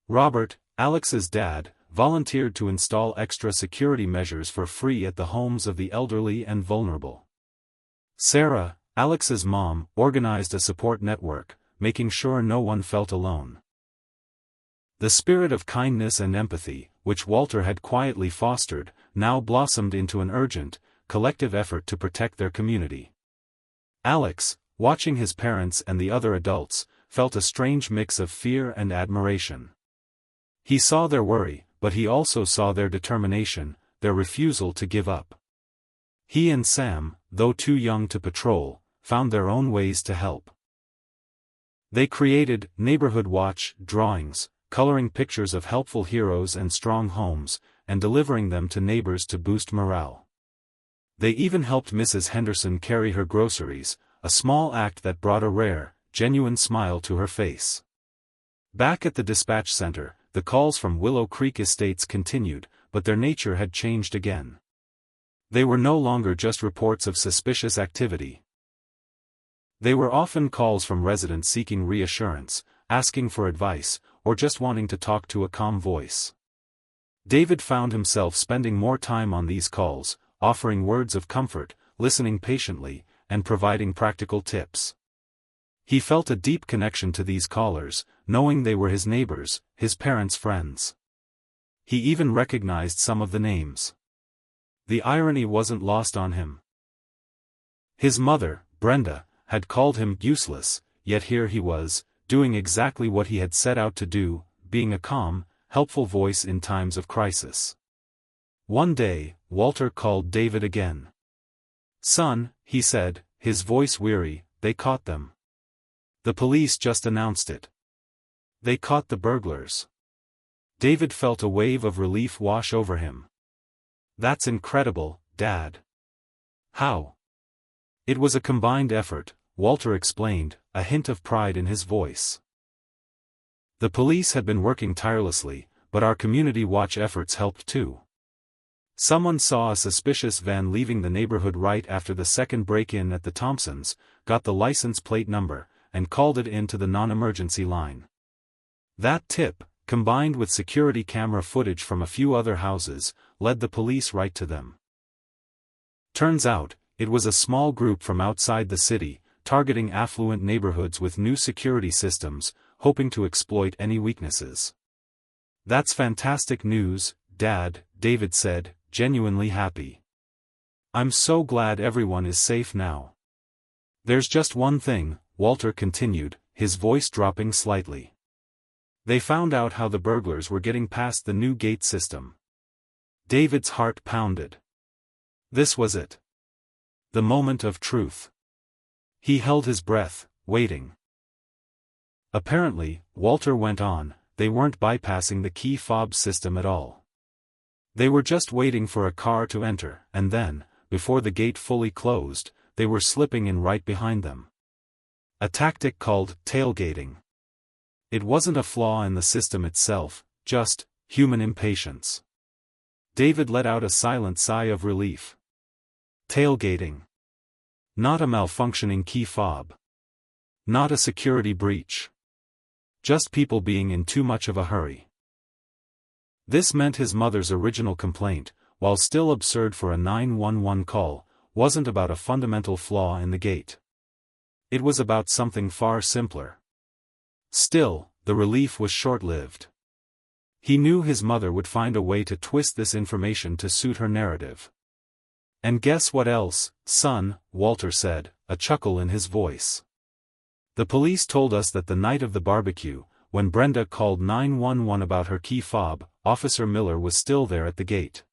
Robert, Alex's dad, volunteered to install extra security measures for free at the homes of the elderly and vulnerable. Sarah, Alex's mom, organized a support network, making sure no one felt alone. The spirit of kindness and empathy, which Walter had quietly fostered, now blossomed into an urgent, collective effort to protect their community. Alex, watching his parents and the other adults, felt a strange mix of fear and admiration. He saw their worry, but he also saw their determination, their refusal to give up. He and Sam, though too young to patrol, found their own ways to help. They created neighborhood watch drawings, coloring pictures of helpful heroes and strong homes, and delivering them to neighbors to boost morale. They even helped Mrs. Henderson carry her groceries, a small act that brought a rare, genuine smile to her face. Back at the dispatch center, the calls from Willow Creek Estates continued, but their nature had changed again. They were no longer just reports of suspicious activity. They were often calls from residents seeking reassurance, asking for advice, or just wanting to talk to a calm voice. David found himself spending more time on these calls, offering words of comfort, listening patiently, and providing practical tips. He felt a deep connection to these callers, knowing they were his neighbors, his parents' friends. He even recognized some of the names. The irony wasn't lost on him. His mother, Brenda, had called him useless, yet here he was, doing exactly what he had set out to do, being a calm, helpful voice in times of crisis. One day, Walter called David again. "Son," he said, his voice weary, "they caught them. The police just announced it. They caught the burglars." David felt a wave of relief wash over him. "That's incredible, Dad." "How?" "It was a combined effort," Walter explained, a hint of pride in his voice. "The police had been working tirelessly, but our community watch efforts helped too. Someone saw a suspicious van leaving the neighborhood right after the second break-in at the Thompsons, got the license plate number, and called it in to the non-emergency line. That tip, combined with security camera footage from a few other houses, led the police right to them. Turns out, it was a small group from outside the city, targeting affluent neighborhoods with new security systems, hoping to exploit any weaknesses." "That's fantastic news, Dad," David said, genuinely happy. "I'm so glad everyone is safe now." "There's just one thing," Walter continued, his voice dropping slightly. "They found out how the burglars were getting past the new gate system." David's heart pounded. This was it. The moment of truth. He held his breath, waiting. "Apparently," Walter went on, "they weren't bypassing the key fob system at all. They were just waiting for a car to enter, and then, before the gate fully closed, they were slipping in right behind them. A tactic called tailgating. It wasn't a flaw in the system itself, just human impatience." David let out a silent sigh of relief. Tailgating. Not a malfunctioning key fob. Not a security breach. Just people being in too much of a hurry. This meant his mother's original complaint, while still absurd for a 911 call, wasn't about a fundamental flaw in the gate. It was about something far simpler. Still, the relief was short-lived. He knew his mother would find a way to twist this information to suit her narrative. "And guess what else, son," Walter said, a chuckle in his voice. "The police told us that the night of the barbecue, when Brenda called 911 about her key fob, Officer Miller was still there at the gate.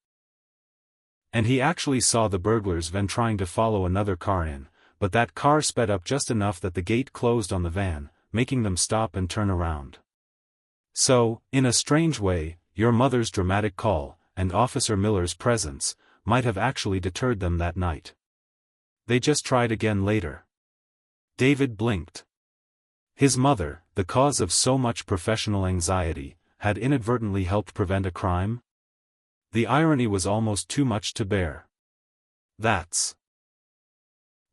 And he actually saw the burglars' van trying to follow another car in, but that car sped up just enough that the gate closed on the van, making them stop and turn around. So, in a strange way, your mother's dramatic call, and Officer Miller's presence, might have actually deterred them that night. They just tried again later." David blinked. His mother, the cause of so much professional anxiety, had inadvertently helped prevent a crime? The irony was almost too much to bear. "That's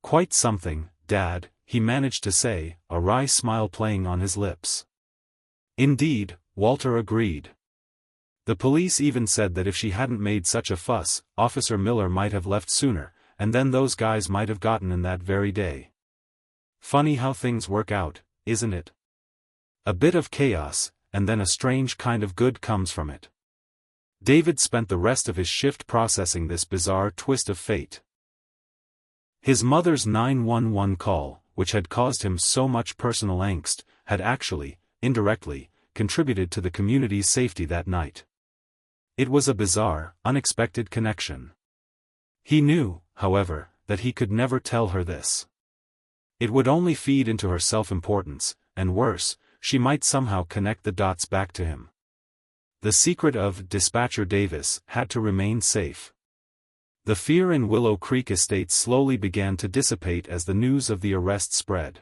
quite something," Dad," he managed to say, a wry smile playing on his lips. "Indeed," Walter agreed. "The police even said that if she hadn't made such a fuss, Officer Miller might have left sooner, and then those guys might have gotten in that very day. Funny how things work out, isn't it? A bit of chaos, and then a strange kind of good comes from it." David spent the rest of his shift processing this bizarre twist of fate. His mother's 911 call, which had caused him so much personal angst, had actually, indirectly, contributed to the community's safety that night. It was a bizarre, unexpected connection. He knew, however, that he could never tell her this. It would only feed into her self-importance, and worse, she might somehow connect the dots back to him. The secret of Dispatcher Davis had to remain safe. The fear in Willow Creek Estates slowly began to dissipate as the news of the arrest spread.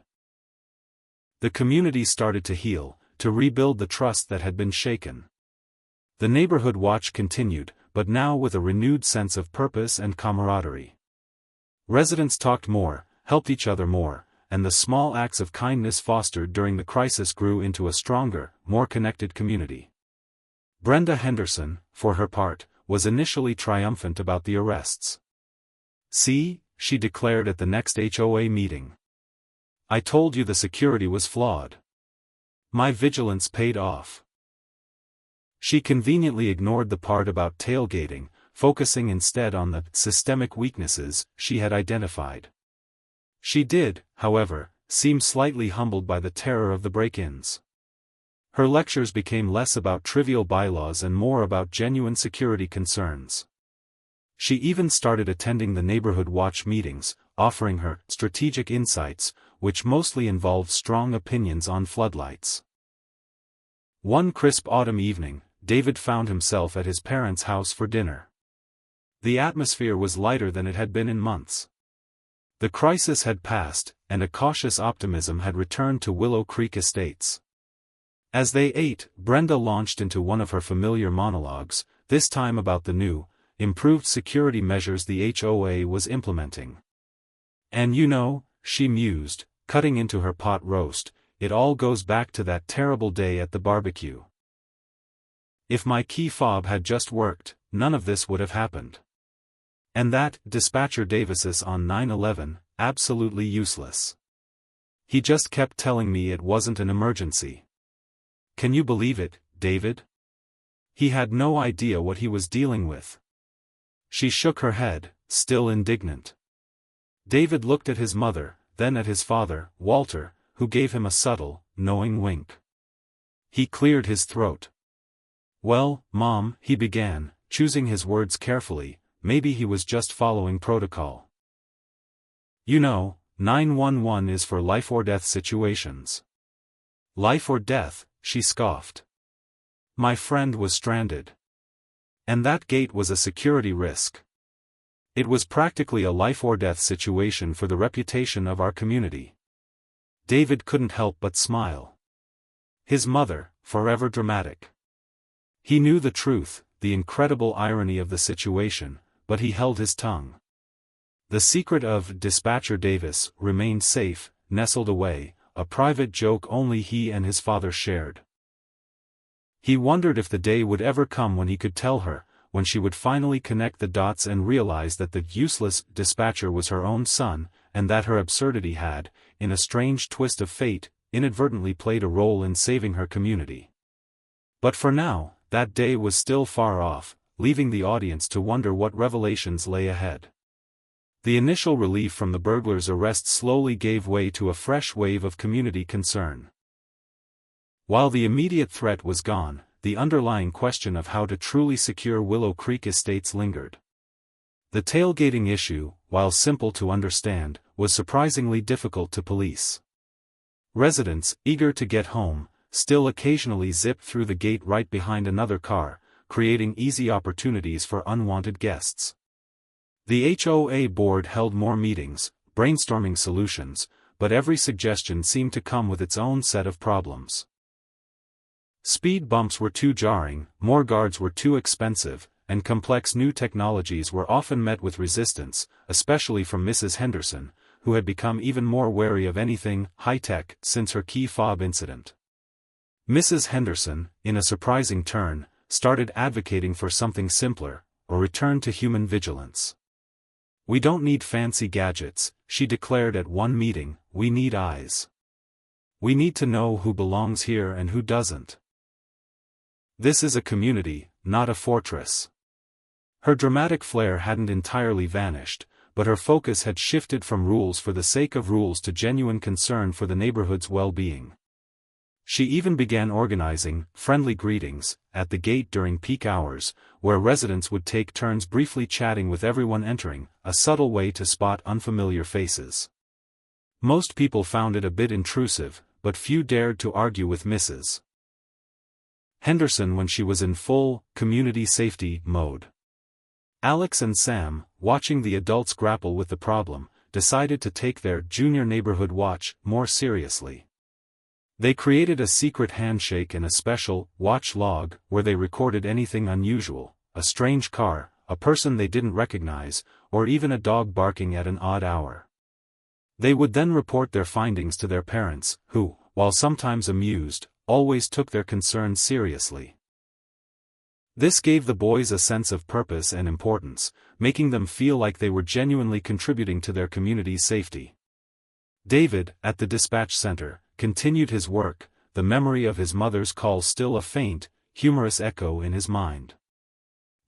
The community started to heal, to rebuild the trust that had been shaken. The neighborhood watch continued, but now with a renewed sense of purpose and camaraderie. Residents talked more, helped each other more, and the small acts of kindness fostered during the crisis grew into a stronger, more connected community. Brenda Henderson, for her part, was initially triumphant about the arrests. "See," she declared at the next HOA meeting. "I told you the security was flawed. My vigilance paid off." She conveniently ignored the part about tailgating, focusing instead on the systemic weaknesses she had identified. She did, however, seem slightly humbled by the terror of the break-ins. Her lectures became less about trivial bylaws and more about genuine security concerns. She even started attending the neighborhood watch meetings, offering her strategic insights, which mostly involved strong opinions on floodlights. One crisp autumn evening, David found himself at his parents' house for dinner. The atmosphere was lighter than it had been in months. The crisis had passed, and a cautious optimism had returned to Willow Creek Estates. As they ate, Brenda launched into one of her familiar monologues, this time about the new, improved security measures the HOA was implementing. "And you know," she mused, cutting into her pot roast, "it all goes back to that terrible day at the barbecue. If my key fob had just worked, none of this would have happened. And that Dispatcher Davis's on 9/11, absolutely useless. He just kept telling me it wasn't an emergency. Can you believe it, David? He had no idea what he was dealing with." She shook her head, still indignant. David looked at his mother, then at his father, Walter, who gave him a subtle, knowing wink. He cleared his throat. "Well, Mom," he began, choosing his words carefully, maybe he was just following protocol. "You know, 911 is for life-or-death situations." "Life or death," she scoffed. "My friend was stranded. And that gate was a security risk. It was practically a life-or-death situation for the reputation of our community." David couldn't help but smile. His mother, forever dramatic. He knew the truth, the incredible irony of the situation, but he held his tongue. The secret of Dispatcher Davis remained safe, nestled away, a private joke only he and his father shared. He wondered if the day would ever come when he could tell her, when she would finally connect the dots and realize that the useless dispatcher was her own son, and that her absurdity had, in a strange twist of fate, inadvertently played a role in saving her community. But for now, that day was still far off, leaving the audience to wonder what revelations lay ahead. The initial relief from the burglar's arrest slowly gave way to a fresh wave of community concern. While the immediate threat was gone, the underlying question of how to truly secure Willow Creek Estates lingered. The tailgating issue, while simple to understand, was surprisingly difficult to police. Residents, eager to get home, still occasionally zipped through the gate right behind another car, creating easy opportunities for unwanted guests. The HOA board held more meetings, brainstorming solutions, but every suggestion seemed to come with its own set of problems. Speed bumps were too jarring, more guards were too expensive, and complex new technologies were often met with resistance, especially from Mrs. Henderson, who had become even more wary of anything high-tech since her key fob incident. Mrs. Henderson, in a surprising turn, started advocating for something simpler, a return to human vigilance. "We don't need fancy gadgets," she declared at one meeting, "we need eyes. We need to know who belongs here and who doesn't. This is a community, not a fortress." Her dramatic flair hadn't entirely vanished, but her focus had shifted from rules for the sake of rules to genuine concern for the neighborhood's well-being. She even began organizing friendly greetings at the gate during peak hours, where residents would take turns briefly chatting with everyone entering, a subtle way to spot unfamiliar faces. Most people found it a bit intrusive, but few dared to argue with Mrs. Henderson when she was in full community safety mode. Alex and Sam, watching the adults grapple with the problem, decided to take their junior neighborhood watch more seriously. They created a secret handshake and a special watch log where they recorded anything unusual, a strange car, a person they didn't recognize, or even a dog barking at an odd hour. They would then report their findings to their parents, who, while sometimes amused, always took their concerns seriously. This gave the boys a sense of purpose and importance, making them feel like they were genuinely contributing to their community's safety. David, at the dispatch center, continued his work, the memory of his mother's call still a faint, humorous echo in his mind.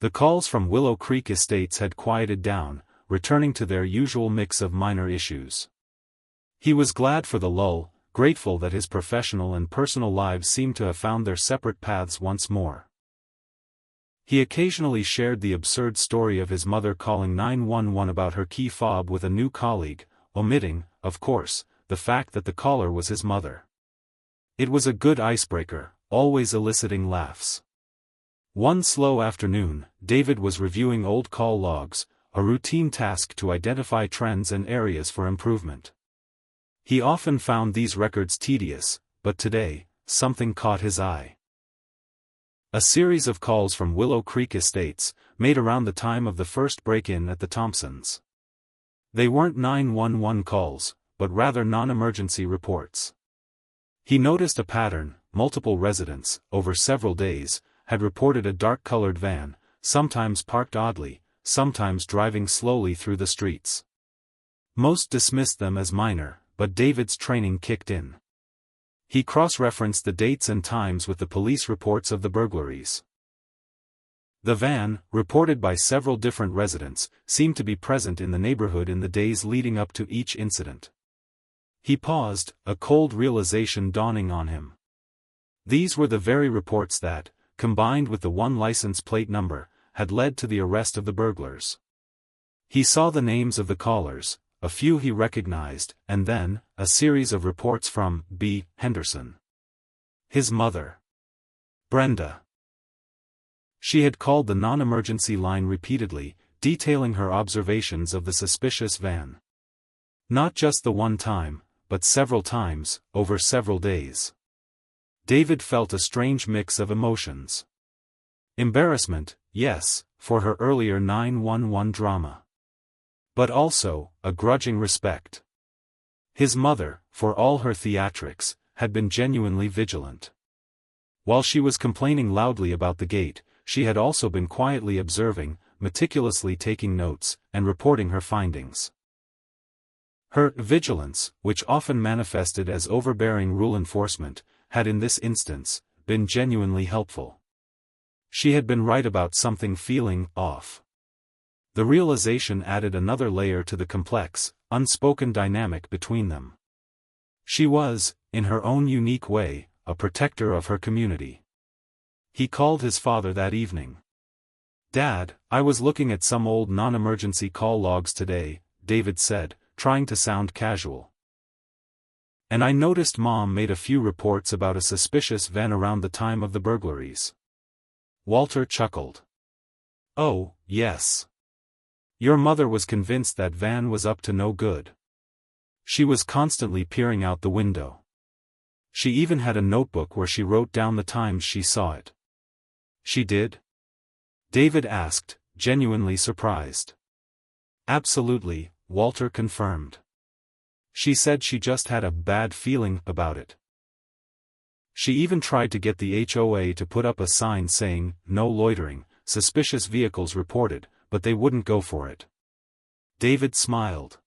The calls from Willow Creek Estates had quieted down, returning to their usual mix of minor issues. He was glad for the lull, grateful that his professional and personal lives seemed to have found their separate paths once more. He occasionally shared the absurd story of his mother calling 911 about her key fob with a new colleague, omitting, of course, the fact that the caller was his mother. It was a good icebreaker, always eliciting laughs. One slow afternoon, David was reviewing old call logs, a routine task to identify trends and areas for improvement. He often found these records tedious, but today, something caught his eye. A series of calls from Willow Creek Estates, made around the time of the first break-in at the Thompsons. They weren't 911 calls, but rather non-emergency reports. He noticed a pattern: multiple residents, over several days, had reported a dark-colored van, sometimes parked oddly, sometimes driving slowly through the streets. Most dismissed them as minor, but David's training kicked in. He cross-referenced the dates and times with the police reports of the burglaries. The van, reported by several different residents, seemed to be present in the neighborhood in the days leading up to each incident. He paused, a cold realization dawning on him. These were the very reports that, combined with the one license plate number, had led to the arrest of the burglars. He saw the names of the callers, a few he recognized, and then, a series of reports from B. Henderson. His mother. Brenda. She had called the non-emergency line repeatedly, detailing her observations of the suspicious van. Not just the one time, but several times, over several days. David felt a strange mix of emotions. Embarrassment, yes, for her earlier 911 drama. But also, a grudging respect. His mother, for all her theatrics, had been genuinely vigilant. While she was complaining loudly about the gate, she had also been quietly observing, meticulously taking notes, and reporting her findings. Her vigilance, which often manifested as overbearing rule enforcement, had in this instance, been genuinely helpful. She had been right about something feeling off. The realization added another layer to the complex, unspoken dynamic between them. She was, in her own unique way, a protector of her community. He called his father that evening. "Dad, I was looking at some old non-emergency call logs today," David said, trying to sound casual. "And I noticed Mom made a few reports about a suspicious van around the time of the burglaries." Walter chuckled. "Oh, yes. Your mother was convinced that van was up to no good. She was constantly peering out the window. She even had a notebook where she wrote down the times she saw it." "She did?" David asked, genuinely surprised. "Absolutely," Walter confirmed. She said she just had a bad feeling about it. She even tried to get the HOA to put up a sign saying, "No loitering, suspicious vehicles reported," but they wouldn't go for it. David smiled.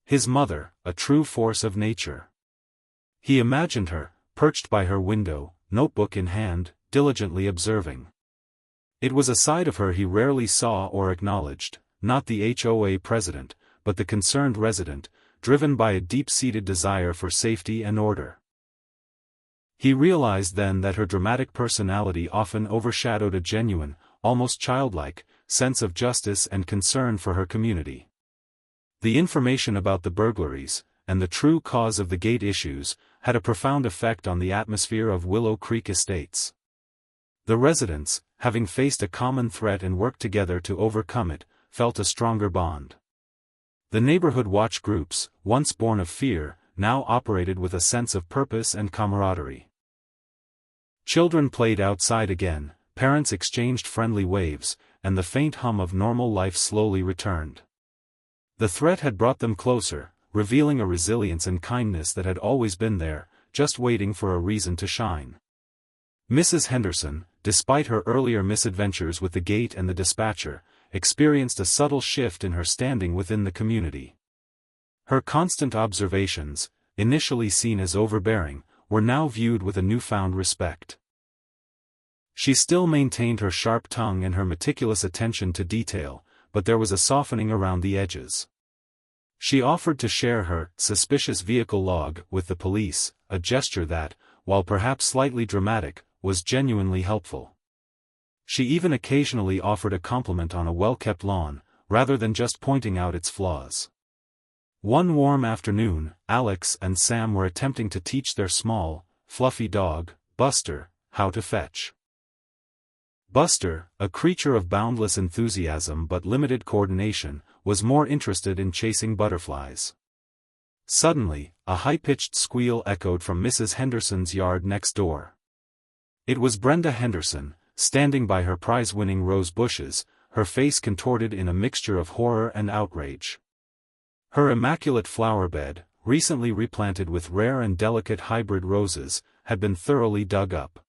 His mother, a true force of nature. He imagined her, perched by her window, notebook in hand, diligently observing. It was a side of her he rarely saw or acknowledged, not the HOA president, but the concerned resident, driven by a deep-seated desire for safety and order. He realized then that her dramatic personality often overshadowed a genuine, almost childlike, sense of justice and concern for her community. The information about the burglaries, and the true cause of the gate issues, had a profound effect on the atmosphere of Willow Creek Estates. The residents, having faced a common threat and worked together to overcome it, felt a stronger bond. The neighborhood watch groups, once born of fear, now operated with a sense of purpose and camaraderie. Children played outside again, parents exchanged friendly waves, and the faint hum of normal life slowly returned. The threat had brought them closer, revealing a resilience and kindness that had always been there, just waiting for a reason to shine. Mrs. Henderson, despite her earlier misadventures with the gate and the dispatcher, experienced a subtle shift in her standing within the community. Her constant observations, initially seen as overbearing, were now viewed with a newfound respect. She still maintained her sharp tongue and her meticulous attention to detail, but there was a softening around the edges. She offered to share her suspicious vehicle log with the police, a gesture that, while perhaps slightly dramatic, was genuinely helpful. She even occasionally offered a compliment on a well-kept lawn, rather than just pointing out its flaws. One warm afternoon, Alex and Sam were attempting to teach their small, fluffy dog, Buster, how to fetch. Buster, a creature of boundless enthusiasm but limited coordination, was more interested in chasing butterflies. Suddenly, a high-pitched squeal echoed from Mrs. Henderson's yard next door. It was Brenda Henderson, standing by her prize-winning rose bushes, her face contorted in a mixture of horror and outrage. Her immaculate flower bed, recently replanted with rare and delicate hybrid roses, had been thoroughly dug up.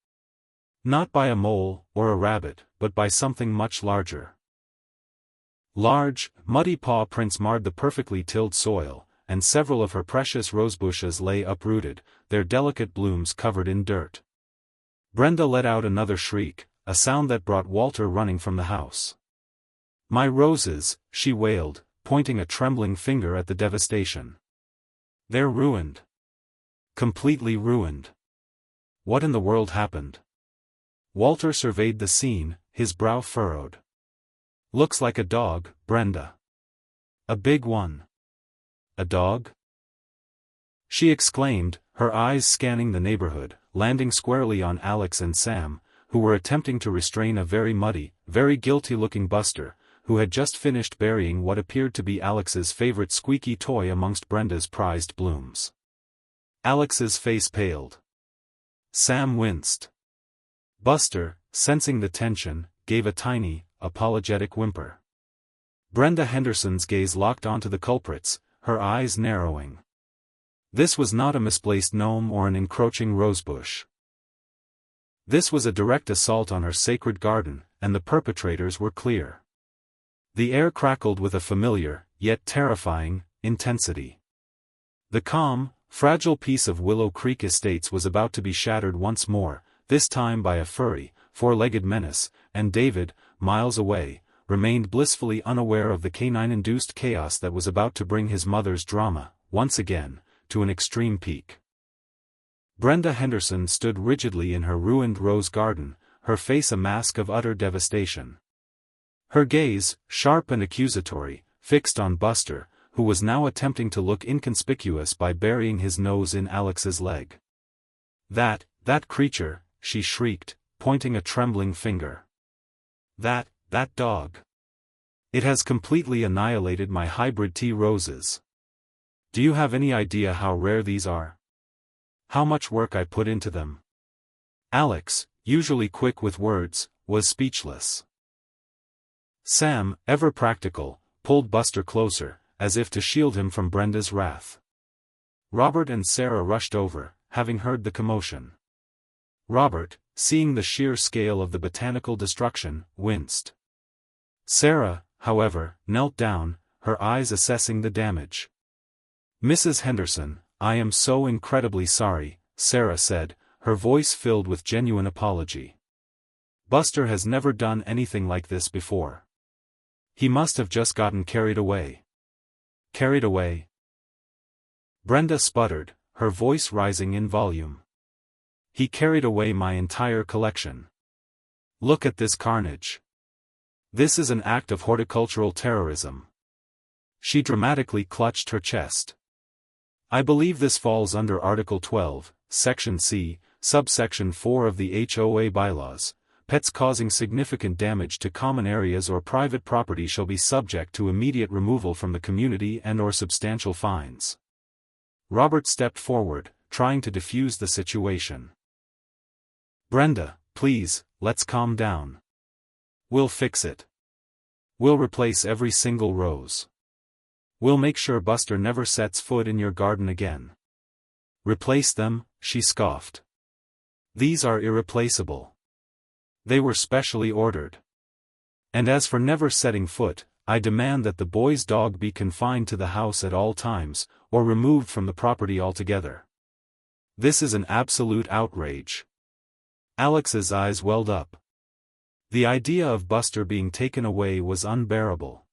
Not by a mole, or a rabbit, but by something much larger. Large, muddy paw prints marred the perfectly tilled soil, and several of her precious rosebushes lay uprooted, their delicate blooms covered in dirt. Brenda let out another shriek, a sound that brought Walter running from the house. "My roses," she wailed, pointing a trembling finger at the devastation. "They're ruined. Completely ruined. What in the world happened?" Walter surveyed the scene, his brow furrowed. "Looks like a dog, Brenda. A big one." "A dog?" she exclaimed, her eyes scanning the neighborhood, landing squarely on Alex and Sam, who were attempting to restrain a very muddy, very guilty-looking Buster, who had just finished burying what appeared to be Alex's favorite squeaky toy amongst Brenda's prized blooms. Alex's face paled. Sam winced. Buster, sensing the tension, gave a tiny, apologetic whimper. Brenda Henderson's gaze locked onto the culprits, her eyes narrowing. This was not a misplaced gnome or an encroaching rosebush. This was a direct assault on her sacred garden, and the perpetrators were clear. The air crackled with a familiar, yet terrifying, intensity. The calm, fragile peace of Willow Creek Estates was about to be shattered once more, this time by a furry, four-legged menace, and David, miles away, remained blissfully unaware of the canine-induced chaos that was about to bring his mother's drama, once again, to an extreme peak. Brenda Henderson stood rigidly in her ruined rose garden, her face a mask of utter devastation. Her gaze, sharp and accusatory, fixed on Buster, who was now attempting to look inconspicuous by burying his nose in Alex's leg. That creature," she shrieked, pointing a trembling finger. That dog. It has completely annihilated my hybrid tea roses. Do you have any idea how rare these are? How much work I put into them?" Alex, usually quick with words, was speechless. Sam, ever practical, pulled Buster closer, as if to shield him from Brenda's wrath. Robert and Sarah rushed over, having heard the commotion. Robert, seeing the sheer scale of the botanical destruction, winced. Sarah, however, knelt down, her eyes assessing the damage. "Mrs. Henderson, I am so incredibly sorry," Sarah said, her voice filled with genuine apology. "Buster has never done anything like this before. He must have just gotten carried away." "Carried away?" Brenda sputtered, her voice rising in volume. "He carried away my entire collection. Look at this carnage. This is an act of horticultural terrorism." She dramatically clutched her chest. "I believe this falls under Article 12, Section C, Subsection 4 of the HOA Bylaws. Pets causing significant damage to common areas or private property shall be subject to immediate removal from the community and/or substantial fines." Robert stepped forward, trying to defuse the situation. "Brenda, please, let's calm down. We'll fix it. We'll replace every single rose. We'll make sure Buster never sets foot in your garden again." "Replace them?" she scoffed. "These are irreplaceable. They were specially ordered. And as for never setting foot, I demand that the boy's dog be confined to the house at all times, or removed from the property altogether. This is an absolute outrage." Alex's eyes welled up. The idea of Buster being taken away was unbearable.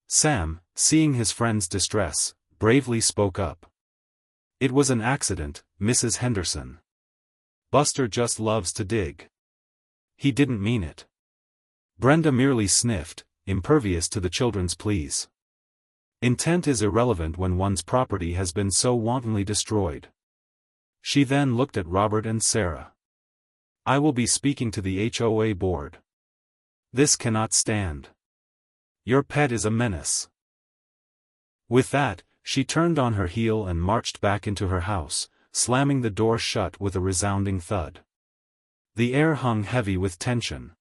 Sam, seeing his friend's distress, bravely spoke up. "It was an accident, Mrs. Henderson. Buster just loves to dig. He didn't mean it." Brenda merely sniffed, impervious to the children's pleas. Intent is irrelevant when one's property has been so wantonly destroyed. She then looked at Robert and Sarah. "I will be speaking to the HOA board. This cannot stand. Your pet is a menace." With that, she turned on her heel and marched back into her house, slamming the door shut with a resounding thud. The air hung heavy with tension.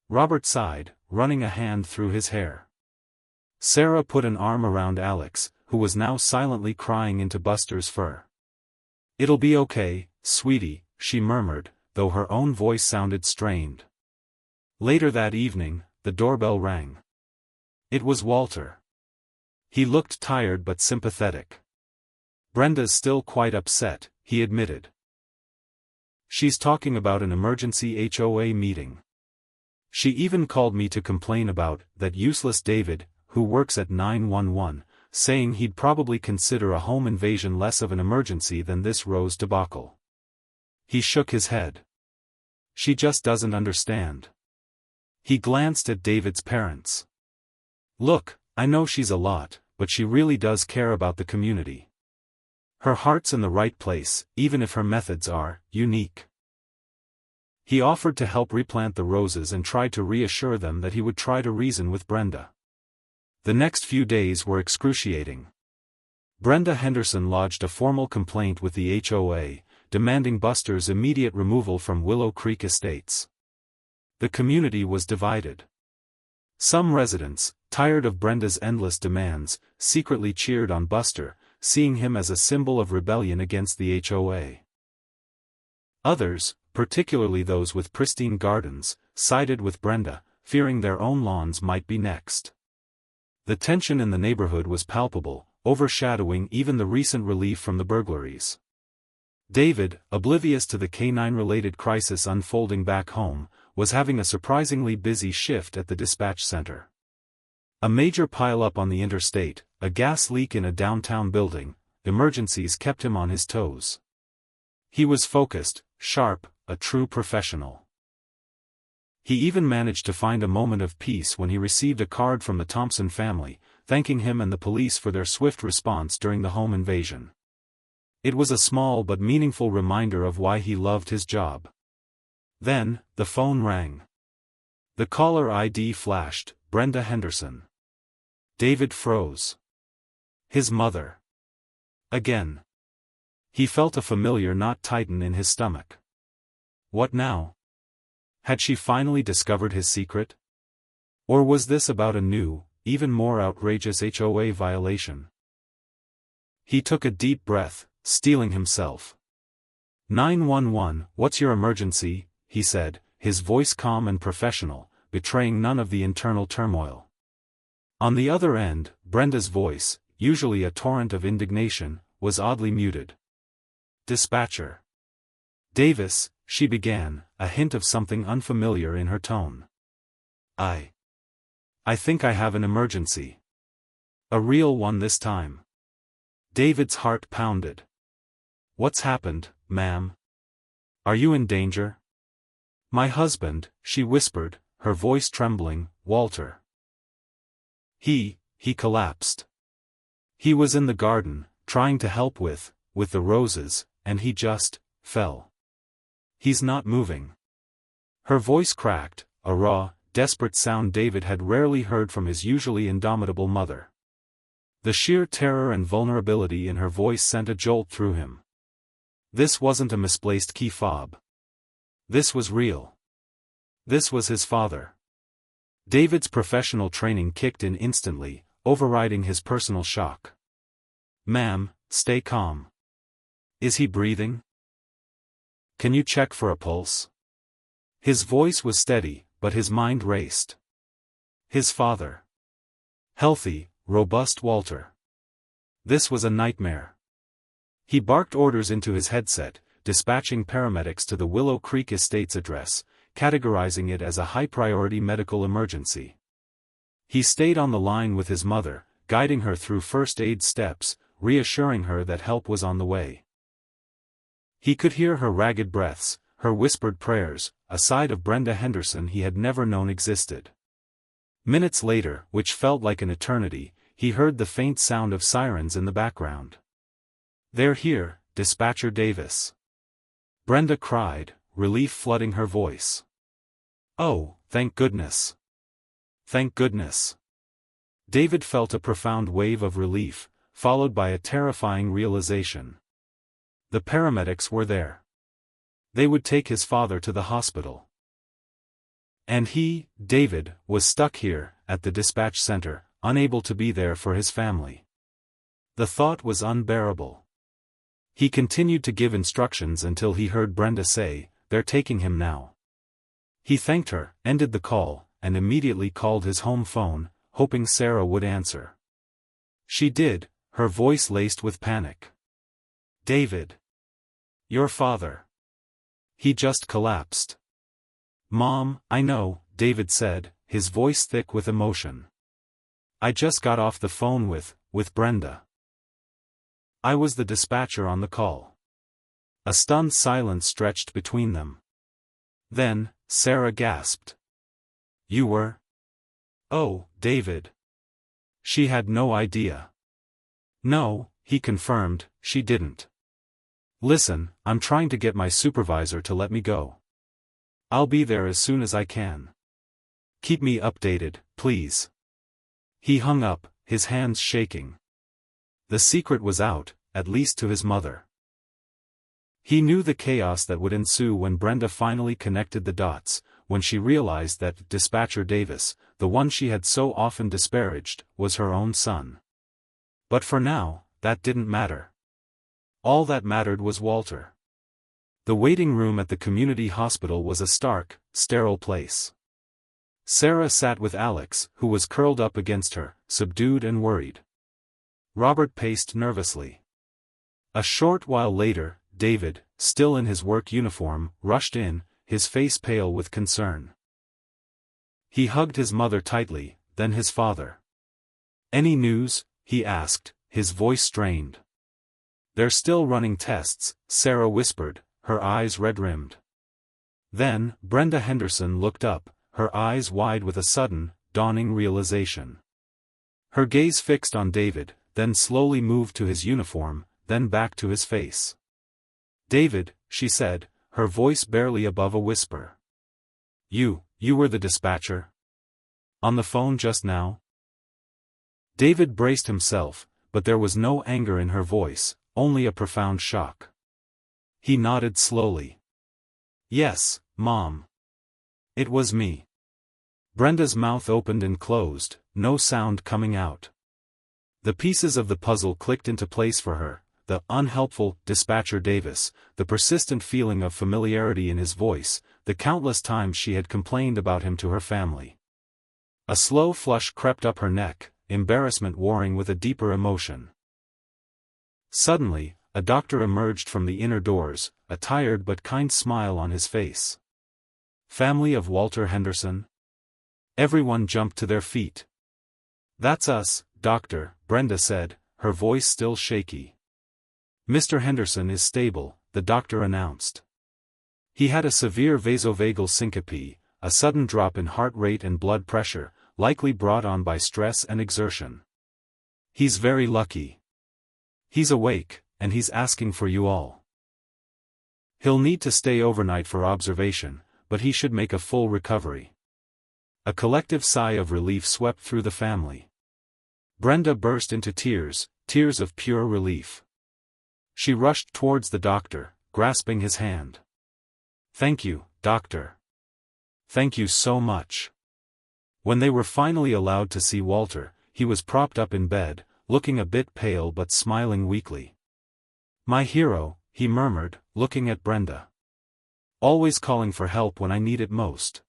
Robert sighed, running a hand through his hair. Sarah put an arm around Alex, who was now silently crying into Buster's fur. "It'll be okay, sweetie," she murmured, though her own voice sounded strained. Later that evening, the doorbell rang. It was Walter. He looked tired but sympathetic. "Brenda's still quite upset," he admitted. "She's talking about an emergency HOA meeting. She even called me to complain about that useless David, who works at 911, saying he'd probably consider a home invasion less of an emergency than this rose debacle." He shook his head. "She just doesn't understand." He glanced at David's parents. "Look, I know she's a lot, but she really does care about the community. Her heart's in the right place, even if her methods are unique." He offered to help replant the roses and tried to reassure them that he would try to reason with Brenda. The next few days were excruciating. Brenda Henderson lodged a formal complaint with the HOA, demanding Buster's immediate removal from Willow Creek Estates. The community was divided. Some residents, tired of Brenda's endless demands, secretly cheered on Buster, seeing him as a symbol of rebellion against the HOA. Others, particularly those with pristine gardens, sided with Brenda, fearing their own lawns might be next. The tension in the neighborhood was palpable, overshadowing even the recent relief from the burglaries. David, oblivious to the canine-related crisis unfolding back home, was having a surprisingly busy shift at the dispatch center. A major pile-up on the interstate, a gas leak in a downtown building, emergencies kept him on his toes. He was focused, sharp, a true professional. He even managed to find a moment of peace when he received a card from the Thompson family, thanking him and the police for their swift response during the home invasion. It was a small but meaningful reminder of why he loved his job. Then, the phone rang. The caller ID flashed, Brenda Henderson. David froze. His mother. Again. He felt a familiar knot tighten in his stomach. What now? Had she finally discovered his secret? Or was this about a new, even more outrageous HOA violation? He took a deep breath, steeling himself. 911, what's your emergency? He said, his voice calm and professional, betraying none of the internal turmoil. On the other end, Brenda's voice, usually a torrent of indignation, was oddly muted. Dispatcher Davis, she began, a hint of something unfamiliar in her tone. I think I have an emergency. A real one this time. David's heart pounded. What's happened, ma'am? Are you in danger? My husband, she whispered, her voice trembling, Walter. He collapsed. He was in the garden, trying to help with the roses, and he just fell. He's not moving. Her voice cracked, a raw, desperate sound David had rarely heard from his usually indomitable mother. The sheer terror and vulnerability in her voice sent a jolt through him. This wasn't a misplaced key fob. This was real. This was his father. David's professional training kicked in instantly, overriding his personal shock. Ma'am, stay calm. Is he breathing? Can you check for a pulse? His voice was steady, but his mind raced. His father. Healthy, robust Walter. This was a nightmare. He barked orders into his headset, dispatching paramedics to the Willow Creek Estates address, categorizing it as a high-priority medical emergency. He stayed on the line with his mother, guiding her through first aid steps, reassuring her that help was on the way. He could hear her ragged breaths, her whispered prayers, a side of Brenda Henderson he had never known existed. Minutes later, which felt like an eternity, he heard the faint sound of sirens in the background. They're here, Dispatcher Davis. Brenda cried, relief flooding her voice. Oh, thank goodness. Thank goodness. David felt a profound wave of relief, followed by a terrifying realization. The paramedics were there. They would take his father to the hospital. And he, David, was stuck here, at the dispatch center, unable to be there for his family. The thought was unbearable. He continued to give instructions until he heard Brenda say, "They're taking him now." He thanked her, ended the call, and immediately called his home phone, hoping Sarah would answer. She did, her voice laced with panic. "David. Your father. He just collapsed." "Mom, I know," David said, his voice thick with emotion. "I just got off the phone with Brenda. I was the dispatcher on the call." A stunned silence stretched between them. Then, Sarah gasped. "You were?" "Oh, David." She had no idea. "No," he confirmed, she didn't. "Listen, I'm trying to get my supervisor to let me go. I'll be there as soon as I can. Keep me updated, please." He hung up, his hands shaking. The secret was out, at least to his mother. He knew the chaos that would ensue when Brenda finally connected the dots, when she realized that Dispatcher Davis, the one she had so often disparaged, was her own son. But for now, that didn't matter. All that mattered was Walter. The waiting room at the community hospital was a stark, sterile place. Sarah sat with Alex, who was curled up against her, subdued and worried. Robert paced nervously. A short while later, David, still in his work uniform, rushed in, his face pale with concern. He hugged his mother tightly, then his father. "Any news?" he asked, his voice strained. "They're still running tests," Sarah whispered, her eyes red-rimmed. Then, Brenda Henderson looked up, her eyes wide with a sudden, dawning realization. Her gaze fixed on David, then slowly moved to his uniform, then back to his face. "David," she said, her voice barely above a whisper. You were the dispatcher? On the phone just now?" David braced himself, but there was no anger in her voice, only a profound shock. He nodded slowly. "Yes, Mom. It was me." Brenda's mouth opened and closed, no sound coming out. The pieces of the puzzle clicked into place for her: the unhelpful dispatcher Davis, the persistent feeling of familiarity in his voice, the countless times she had complained about him to her family. A slow flush crept up her neck, embarrassment warring with a deeper emotion. Suddenly, a doctor emerged from the inner doors, a tired but kind smile on his face. "Family of Walter Henderson?" Everyone jumped to their feet. "That's us, Doctor," Brenda said, her voice still shaky. "Mr. Henderson is stable," the doctor announced. "He had a severe vasovagal syncope, a sudden drop in heart rate and blood pressure, likely brought on by stress and exertion. He's very lucky. He's awake, and he's asking for you all. He'll need to stay overnight for observation, but he should make a full recovery." A collective sigh of relief swept through the family. Brenda burst into tears, tears of pure relief. She rushed towards the doctor, grasping his hand. "Thank you, doctor. Thank you so much." When they were finally allowed to see Walter, he was propped up in bed, looking a bit pale but smiling weakly. "My hero," he murmured, looking at Brenda. "Always calling for help when I need it most."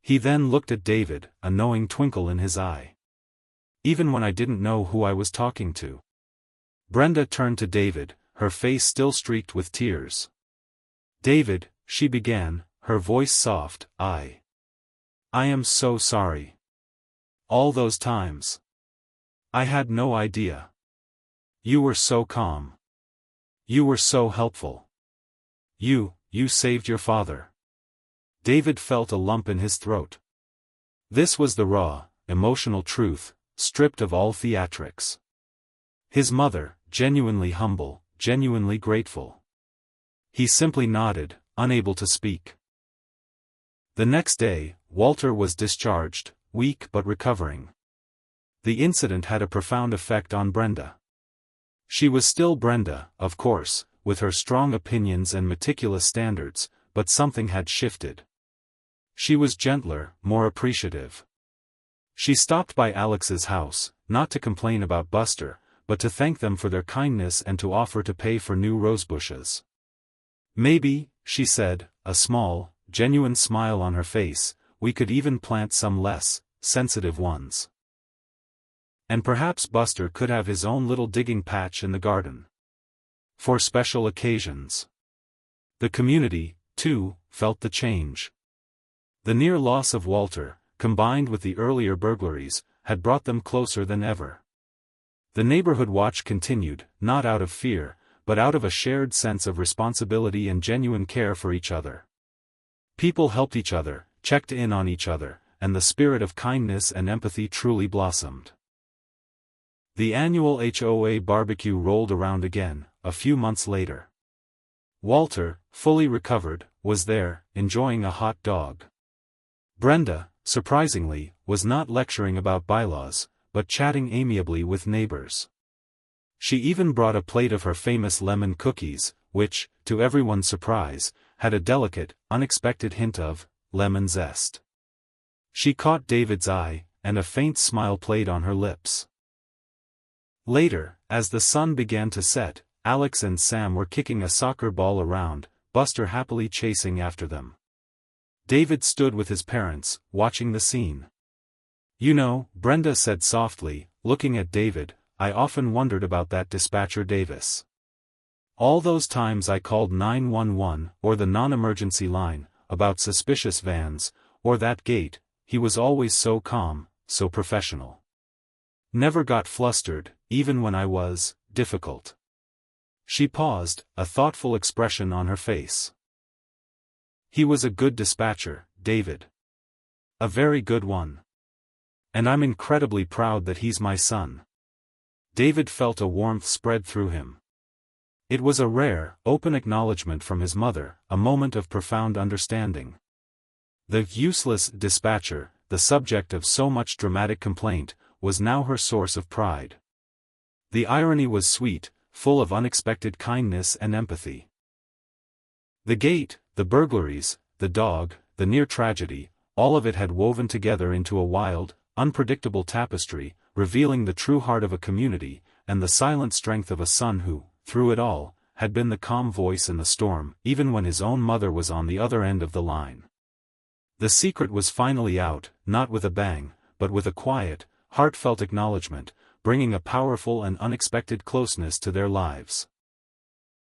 He then looked at David, a knowing twinkle in his eye. "Even when I didn't know who I was talking to." Brenda turned to David, her face still streaked with tears. "David," she began, her voice soft, I am so sorry. All those times. I had no idea. You were so calm. You were so helpful. You saved your father." David felt a lump in his throat. This was the raw, emotional truth, stripped of all theatrics. His mother, genuinely humble, genuinely grateful. He simply nodded, unable to speak. The next day, Walter was discharged, weak but recovering. The incident had a profound effect on Brenda. She was still Brenda, of course, with her strong opinions and meticulous standards, but something had shifted. She was gentler, more appreciative. She stopped by Alex's house, not to complain about Buster, but to thank them for their kindness and to offer to pay for new rosebushes. "Maybe," she said, a small, genuine smile on her face, "we could even plant some less sensitive ones. And perhaps Buster could have his own little digging patch in the garden. For special occasions." The community, too, felt the change. The near loss of Walter, combined with the earlier burglaries, had brought them closer than ever. The neighborhood watch continued, not out of fear, but out of a shared sense of responsibility and genuine care for each other. People helped each other, checked in on each other, and the spirit of kindness and empathy truly blossomed. The annual HOA barbecue rolled around again, a few months later. Walter, fully recovered, was there, enjoying a hot dog. Brenda, surprisingly, was not lecturing about bylaws, but chatting amiably with neighbors. She even brought a plate of her famous lemon cookies, which, to everyone's surprise, had a delicate, unexpected hint of lemon zest. She caught David's eye, and a faint smile played on her lips. Later, as the sun began to set, Alex and Sam were kicking a soccer ball around, Buster happily chasing after them. David stood with his parents, watching the scene. "You know," Brenda said softly, looking at David, "I often wondered about that dispatcher Davis. All those times I called 911, or the non-emergency line, about suspicious vans, or that gate, he was always so calm, so professional. Never got flustered, even when I was difficult." She paused, a thoughtful expression on her face. "He was a good dispatcher, David. A very good one. And I'm incredibly proud that he's my son." David felt a warmth spread through him. It was a rare, open acknowledgement from his mother, a moment of profound understanding. The useless dispatcher, the subject of so much dramatic complaint, was now her source of pride. The irony was sweet, full of unexpected kindness and empathy. The gate, the burglaries, the dog, the near tragedy, all of it had woven together into a wild, unpredictable tapestry, revealing the true heart of a community, and the silent strength of a son who, through it all, had been the calm voice in the storm, even when his own mother was on the other end of the line. The secret was finally out, not with a bang, but with a quiet, heartfelt acknowledgement, bringing a powerful and unexpected closeness to their lives.